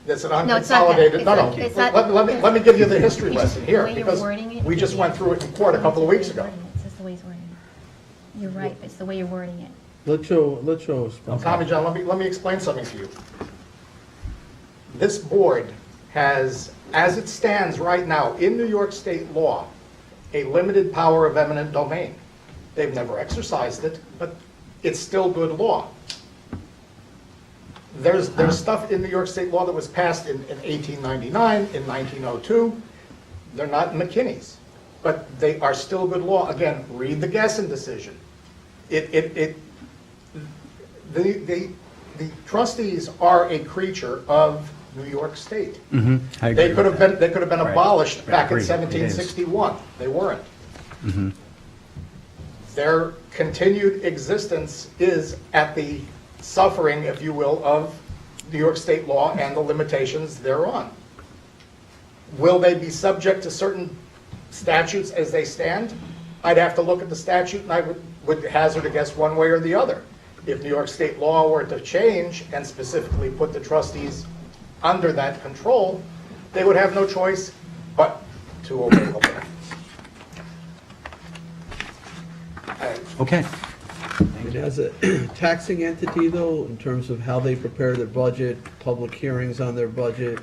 That's an No, it's not that. unconsolidated, It's no, not- no. it's not- Let me give you the history It's just lesson the here, way you're because wording it. we just went through it in court a couple of weeks ago. It's just the way he's wording it. You're right, it's the way you're wording it. Let's show us. Tommy John, let me explain something to you. This board has, as it stands right now in New York State law, a limited power of eminent domain. They've never exercised it, but it's still good law. There's stuff in New York State law that was passed in 1899, in 1902. They're not McKinney's, but they are still good law. Again, read the Gessen decision. The trustees are a creature of New York State. I agree They could with have that. been Right. abolished I back in agree. It is. 1761. They weren't. Their continued existence is at the suffering, if you will, of New York State law and the limitations thereon. Will they be subject to certain statutes as they stand? I'd have to look at the statute, and I would hazard a guess one way or the other. If New York State law were to change and specifically put the trustees under that control, they would have no choice but to obey the law. Okay. And as a taxing entity, though, in terms of how they prepare their budget, public hearings on their budget,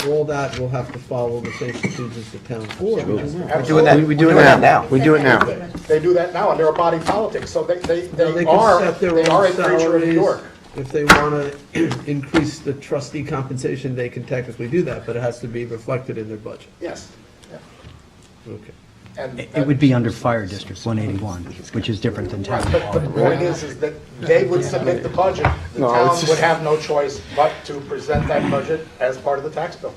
all that will have to follow the same procedures as the town board. We're doing that, we're doing that now. We do it now. They do that now, and they're a body politic, so they They are can set their a own creature of New salaries. York. If they want to increase the trustee compensation, they can technically do that, but it has to be reflected in their budget. Yes. Okay. And It would be under Fire District 181, which is different than town But the law. point is that they would submit the budget. The No, town it's just- would have no choice but to present that budget as part of the tax bill.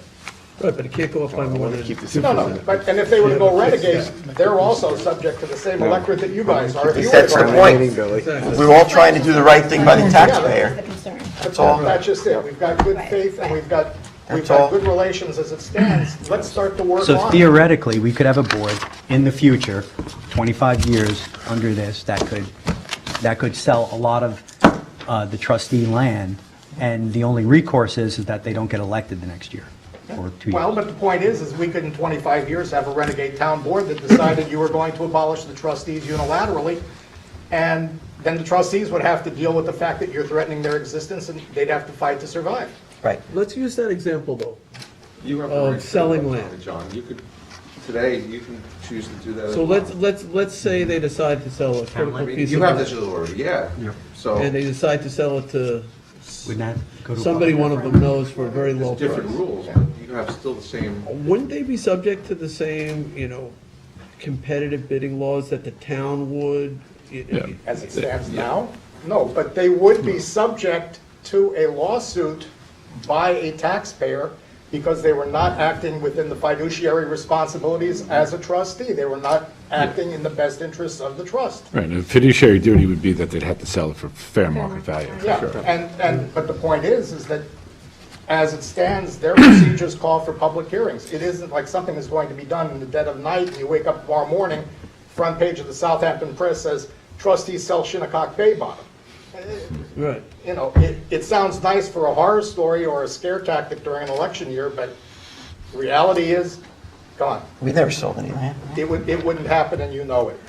Right, but it can't go up by more than 2%. No, but, and if they were to go renegade, they're also subject to the same electorate that you guys are. If you were to That's the go point. renegade. Billy. Exactly. We're all trying to do the right thing by the taxpayer. That's all. That's just it. We've got good faith and we've got good relations as it stands. Let's start to work on So it. theoretically, we could have a board in the future, 25 years under this, that could sell a lot of the trustee land, and the only recourse is that they don't get elected the next year, or 2 years. Well, but the point is we could in 25 years have a renegade town board that decided you were going to abolish the trustees unilaterally, and then the trustees would have to deal with the fact that you're threatening their existence, and they'd have to fight to survive. Right. Let's use that example, though. You have Of the right to selling do it, land. John, you could, today, you can choose to do that. as So well. let's say they decide to sell a I critical mean, piece you of have land, this already, yeah. So, and they decide to sell it to Wouldn't that go to a somebody public one of them knows for a very low there's different price. rules, but you have still the same. Wouldn't they be subject to the same, competitive bidding laws that the town would? As it stands now? No, but they would be subject to a lawsuit by a taxpayer because they were not acting within the fiduciary responsibilities as a trustee. They were not acting in the best interests of the trust. Right, and a fiduciary duty would be that they'd have to sell it for fair market value. Yeah, but the point is that as it stands, their procedures call for public hearings. It isn't like something is going to be done in the dead of night, and you wake up tomorrow morning, front page of the Southampton Press says, trustees sell Shinnecock Bay Bottom. Right. You know, it sounds nice for a horror story or a scare tactic during an election year, but the reality is, come on. We never sold any land. It wouldn't happen, and you know it.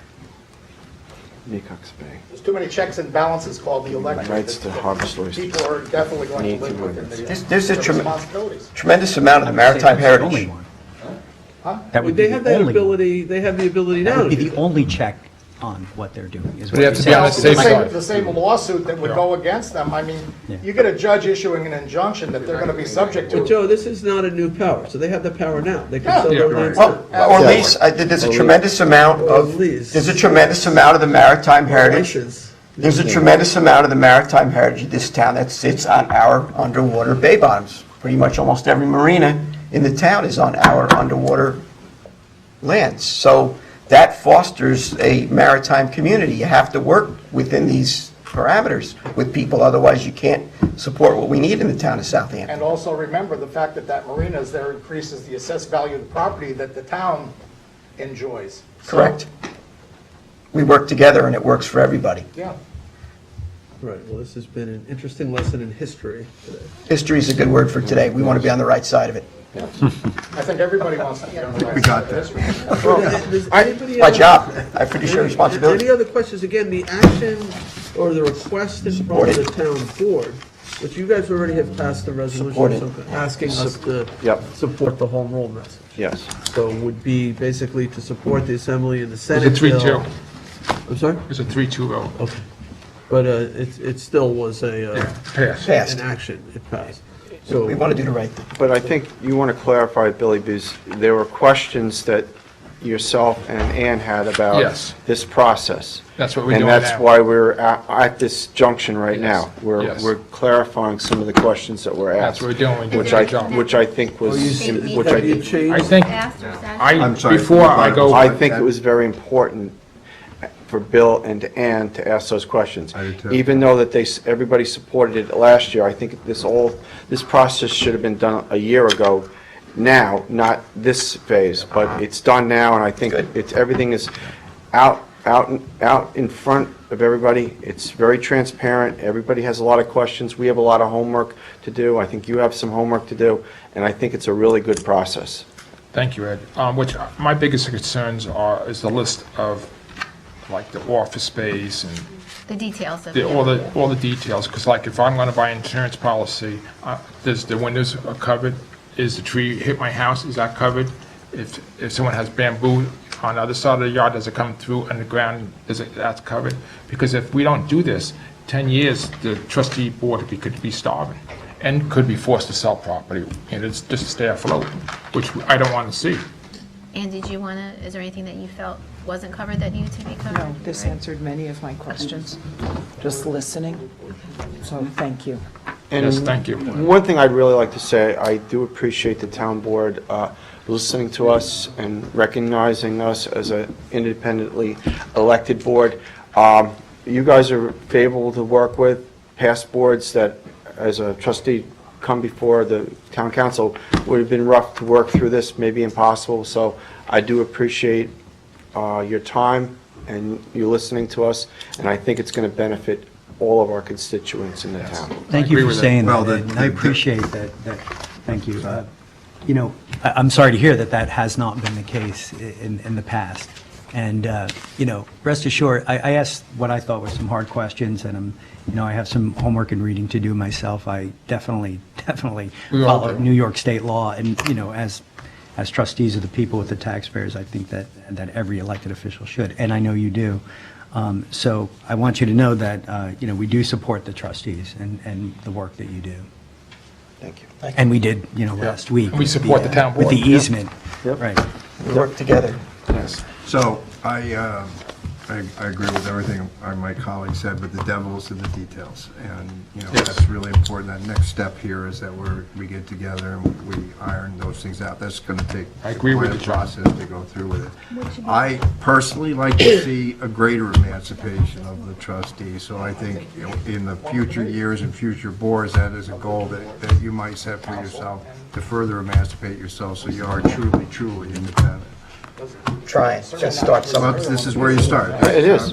Mecox Bay. There's too many checks and balances called the electorate. Rights to that harvest oysters. People are definitely going to live within There's a the responsibilities. tremendous amount of the maritime heritage. That would be They the have that only, ability, they have the ability that now would to be do the that. only check on what they're doing. Is But what you have to you're be on the saying. safe side. The same lawsuit that would go against them, I mean, you get a judge issuing an injunction that they're going to be subject But to. Joe, this is not a new power, so they have the power now. They can Yeah. sell their Yeah, land right. now. Or lease, there's a tremendous amount of, lease. there's a tremendous amount of the maritime heritage. License. There's a tremendous amount of the maritime heritage of this town that sits on our underwater bay bottoms. Pretty much almost every marina in the town is on our underwater lands. So that fosters a maritime community. You have to work within these parameters with people, otherwise you can't support what we need in the town of Southampton. And also remember, the fact that that marina is there increases the assessed value of the property that the town enjoys. So, Correct. We work together and it works for everybody. Yeah. Right, well, this has been an interesting lesson in history today. History is a good word for today. We want to be on the right side of it. I think everybody wants to be on the right We side got of that. history. Does anybody My else- job. I have fiduciary Any responsibility. other questions? Again, the action or the request in front of the town board, which you guys already have passed the resolution Support it. something, asking us to Yep. support the home rule message. Yes. So it would be basically to support the Assembly and the It's Senate a 3-2. bill. I'm sorry? It's a 3-2 vote. Okay. But it still was a, Pass. Passed. an action. It passed. We So, want to do the right thing. But I think you want to clarify, Billy, because there were questions that yourself and Ann had about Yes. this process. That's what we're doing And that's now. why we're at this junction right Yes. now. Yes. We're clarifying some of the questions that were That's asked. what we're doing. We're doing Which our I, job. which I think was, which have you I, I changed? think, I'm sorry. before I go, I think it was very important for Bill and Ann to ask those questions. I do too. Even though that everybody supported it last year, I think this process should have been done a year ago now, not this phase, but it's done now, and I think everything is out in front of everybody. It's very transparent. Everybody has a lot of questions. We have a lot of homework to do. I think you have some homework to do, and I think it's a really good process. thank you, Ed. Which, my biggest concerns is the list of, like, the office space and The details of all the details, because like if I'm gonna buy insurance policy, does the windows are covered? Is the tree hit my house, is that covered? If someone has bamboo on the other side of the yard, does it come through underground, that's covered? Because if we don't do this, 10 years, the trustee board could be starving and could be forced to sell property, and it's just to stay afloat, which I don't wanna see. And did you want to, is there anything that you felt wasn't covered that needed to be covered? No, this answered many of my questions, just listening, so thank you. And Yes, thank you. One thing I'd really like to say, I do appreciate the town board listening to us and recognizing us as an independently elected board. You guys are favorable to work with. Past boards that, as a trustee, come before the town council would have been rough to work through this, maybe impossible. So I do appreciate your time and you listening to us, and I think it's going to benefit all of our constituents in the town. Thank you agree for with that. saying Well, that, and I appreciate that, thank you. You know, I'm sorry to hear that that has not been the case in the past. And, you know, rest assured, I asked what I thought were some hard questions, and I have some homework and reading to do myself. I definitely We all follow do. New York state law, and, as trustees of the people with the taxpayers, I think that every elected official should, and I know you do. So I want you to know that, we do support the trustees and the work that you do. Thank you. And we did, last week. And we support the town With the board. easement. Yep. Right. We work together. Yes. So I I agree with everything my colleague said, but the devil's in the details. And, that's really important. That next step here is that we get together and we iron those things out. That's going to take I agree with quite a you, John. process to go through with it. I personally like to see a greater emancipation of the trustees. So I think in the future years and future boards, that is a goal that you might set for yourself to further emancipate yourself so you are truly, truly independent. Try it, just start Well, somewhere. this is where you start. It is.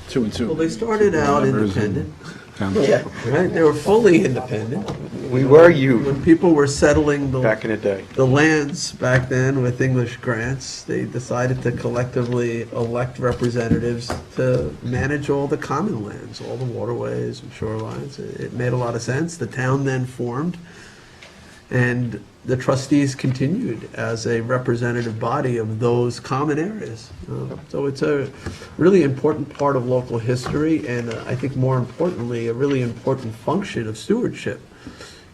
2 and 2. Well, they started out independent, Yeah, right? They were fully independent. We were you When people were settling back in the day. the lands back then with English grants, they decided to collectively elect representatives to manage all the common lands, all the waterways and shorelines. It made a lot of sense. The town then formed, and the trustees continued as a representative body of those common areas. So it's a really important part of local history, and I think more importantly, a really important function of stewardship.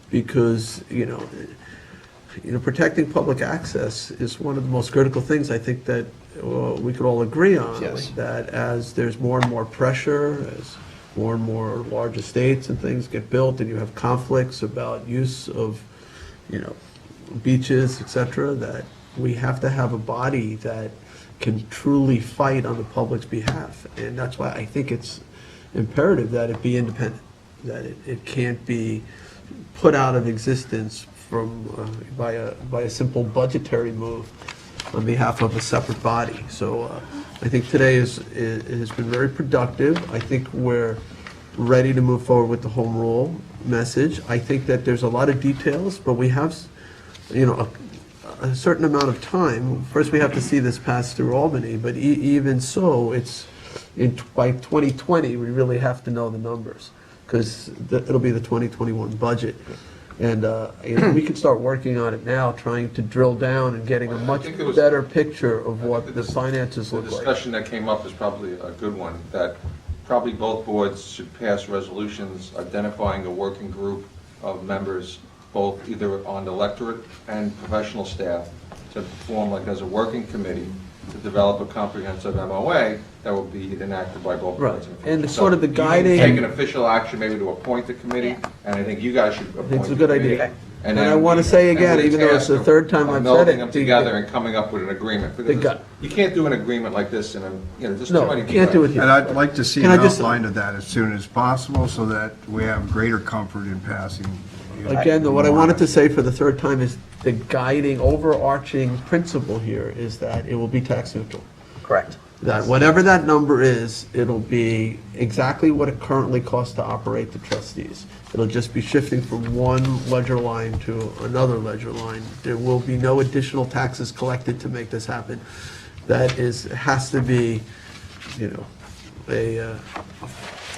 Because, protecting public access is one of the most critical things I think that we could all agree on. Yes. That as there's more and more pressure, as more and more large estates and things get built, and you have conflicts about use of, beaches, et cetera, that we have to have a body that can truly fight on the public's behalf. And that's why I think it's imperative that it be independent, that it can't be put out of existence by a simple budgetary move on behalf of a separate body. So I think today has been very productive. I think we're ready to move forward with the home rule message. I think that there's a lot of details, but we have, a certain amount of time. First, we have to see this pass through Albany, but even so, by 2020, we really have to know the numbers, because it'll be the 2021 budget. And we can start working on it now, trying to drill down and getting a much better picture of what the finances look The like. discussion that came up is probably a good one, that probably both boards should pass resolutions identifying a working group of members, both either on the electorate and professional staff, to form like as a working committee to develop a comprehensive MOA that will be enacted by both boards. Right. And it's sort of the guiding- Take an official action maybe to appoint the committee, and I think you guys should appoint the committee. It's a good idea. And I then want to say again, we even though it's the task third time of I've said melding it. them together and coming up with an agreement. Because you can't do an agreement like this in there's too No, many you people. can't do it here. And I'd like to see Can an I just- outline of that as soon as possible so that we have greater comfort in passing. Again, what I wanted to say for the third time is the guiding, overarching principle here is that it will be tax neutral. correct. That whatever that number is, it'll be exactly what it currently costs to operate the trustees. It'll just be shifting from one ledger line to another ledger line. There will be no additional taxes collected to make this happen. That has to be,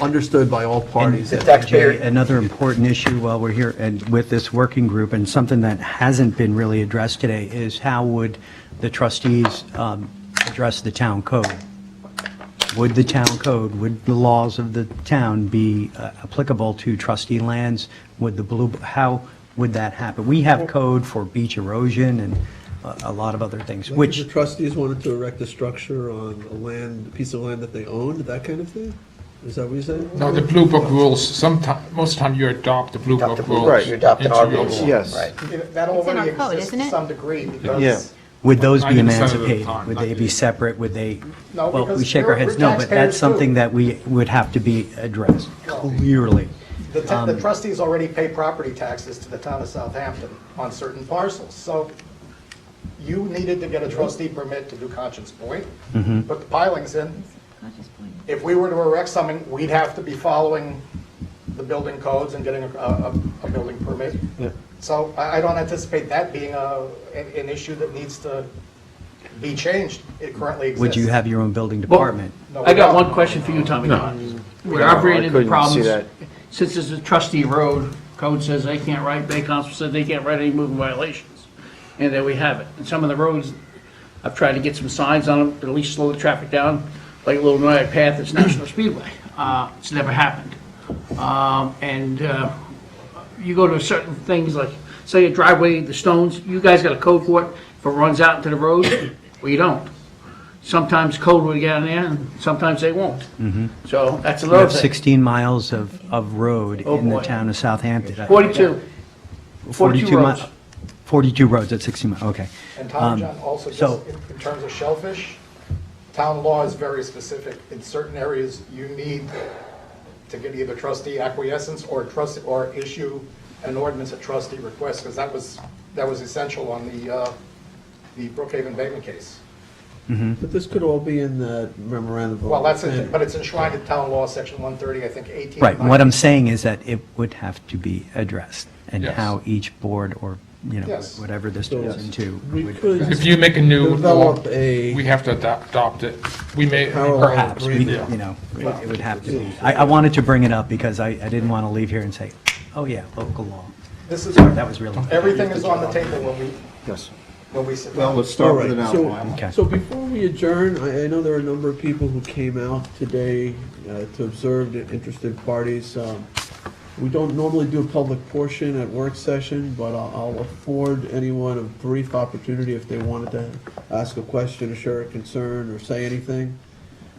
understood by all parties. The taxpayer, Another important issue while we're here and with this working group, and something that hasn't been really addressed today, is how would the trustees address the town code? Would the town code, would the laws of the town be applicable to trustee lands? How would that happen? We have code for beach erosion and a lot of other things, If which the trustees wanted to erect a structure on a piece of land that they owned, that kind of thing? Is that what you're saying? No, the Blue Book rules, most of the time you adopt the Blue Book rules. you adopt an into our your rules. law. Yes. Right. That It's in our already code, exists isn't to it? some degree, Yeah. because would those be 90% of the emancipated? time, Would they be 90%. separate? Would they, No, well, we because shake our we're heads, no, but taxpayers that's something too. that we would have to be addressed clearly. the trustees already pay property taxes to the town of Southampton on certain parcels. So you needed to get a trustee permit to do Conscience Point, put the pilings in. If we were to erect something, we'd have to be following the building codes and getting a building permit. So I don't anticipate that being an issue that needs to be changed. It currently exists. Would you have your own building department? No, I we got don't. one question for you, Tommy. We're No, operating I into couldn't see problems. that. Since it's a trustee road, code says they can't write, Bay Council said they can't write any moving violations. And there we have it. And some of the roads, I've tried to get some signs on them to at least slow the traffic down, like a little Noack Path that's National Speedway. It's never happened. You go to certain things like, say a driveway, the stones, you guys got a code for it, if it runs out into the road, well, you don't. sometimes code will get in there, and sometimes they won't. So that's We another have thing. 16 miles of road Oh, in the boy. town of Southampton. 42. 42 mi- roads. 42 roads at 16 miles, okay. And Tom, John, also so- just in terms of shellfish, town law is very specific. In certain areas, you need to get either trustee acquiescence or trustee, or issue an ordinance at trustee request, because that was essential on the Brookhaven Bateman case. But this could all be in that memorandum. of Well, that's it, understanding. but it's enshrined in town law, section 130, I think 18. Right, and what I'm saying is that it would have to be addressed, and Yes. how each board or, Yes. whatever this So turns into. We would- could If you make a new law, develop a we have to adopt it. We may, parallel Perhaps, we- agreement. it would have to be. I wanted to bring it up because I didn't want to leave here and say, oh yeah, local law. This is, That was really. everything is on the table Yes. when we sit Well, down. let's start All with right, an so- outline. Okay. So before we adjourn, I know there are a number of people who came out today to observe, the interested parties. We don't normally do a public portion at work session, but I'll afford anyone a brief opportunity if they wanted to ask a question or share a concern or say anything.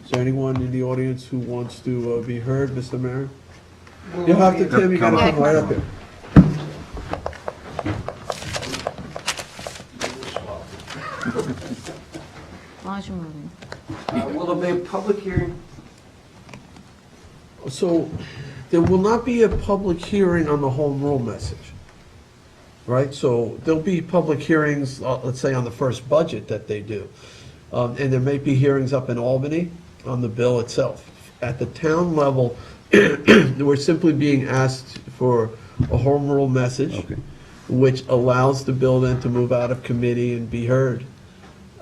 Is there anyone in the audience who wants to be heard, Mr. Mayor? You have to, Tim, you gotta come right up here. As long as you're moving. Will there be a public hearing? So, there will not be a public hearing on the home rule message, right? So, there'll be public hearings, let's say, on the first budget that they do. And there may be hearings up in Albany on the bill itself. At the town level, we're simply being asked for a home rule message, which allows the bill then to move out of committee and be heard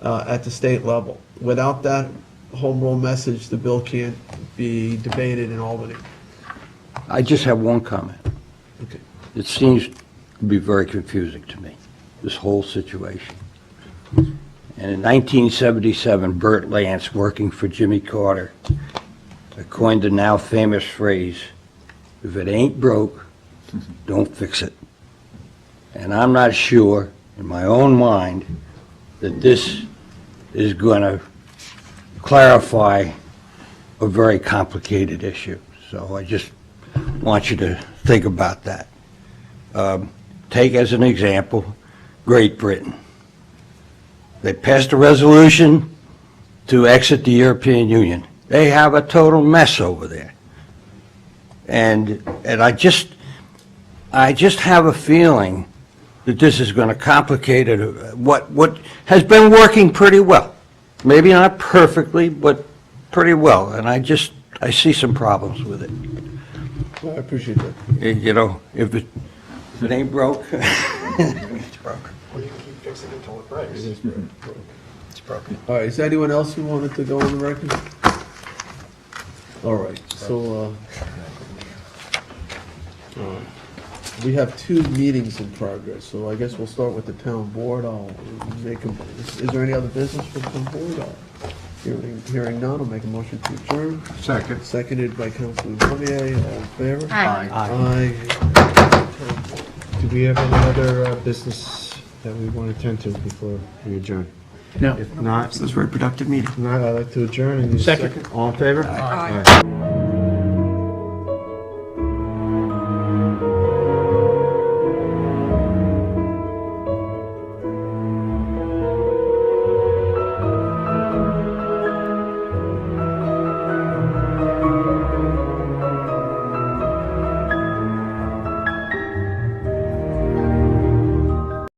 at the state level. Without that home rule message, the bill can't be debated in Albany. I just have one comment. Okay. It seems to be very confusing to me, this whole situation. And in 1977, Bert Lance, working for Jimmy Carter, coined the now famous phrase, "If it ain't broke, don't fix it." And I'm not sure, in my own mind, that this is going to clarify a very complicated issue. So I just want you to think about that. Take as an example, Great Britain. They passed a resolution to exit the European Union. They have a total mess over there. And I just have a feeling that this is going to complicate it, what has been working pretty well. Maybe not perfectly, but pretty well. And I see some problems with it. Well, I appreciate that. You know, if it ain't broke, It's broke. Or you can keep fixing it until it breaks. It is broken. It's broken. All right, is there anyone else who wanted to go on the record? All right, so, we have two meetings in progress, so I guess we'll start with the town board. Is there any other business for the town board? Hearing none, I'll make a motion to adjourn. Second. Seconded by Councilman Cormier, all in favor? Aye. Aye. Do we have any other business that we want to attend to before we adjourn? No. If not, This was a very productive meeting. if not, I'd like to adjourn. And Second. All in favor? Aye. Aye.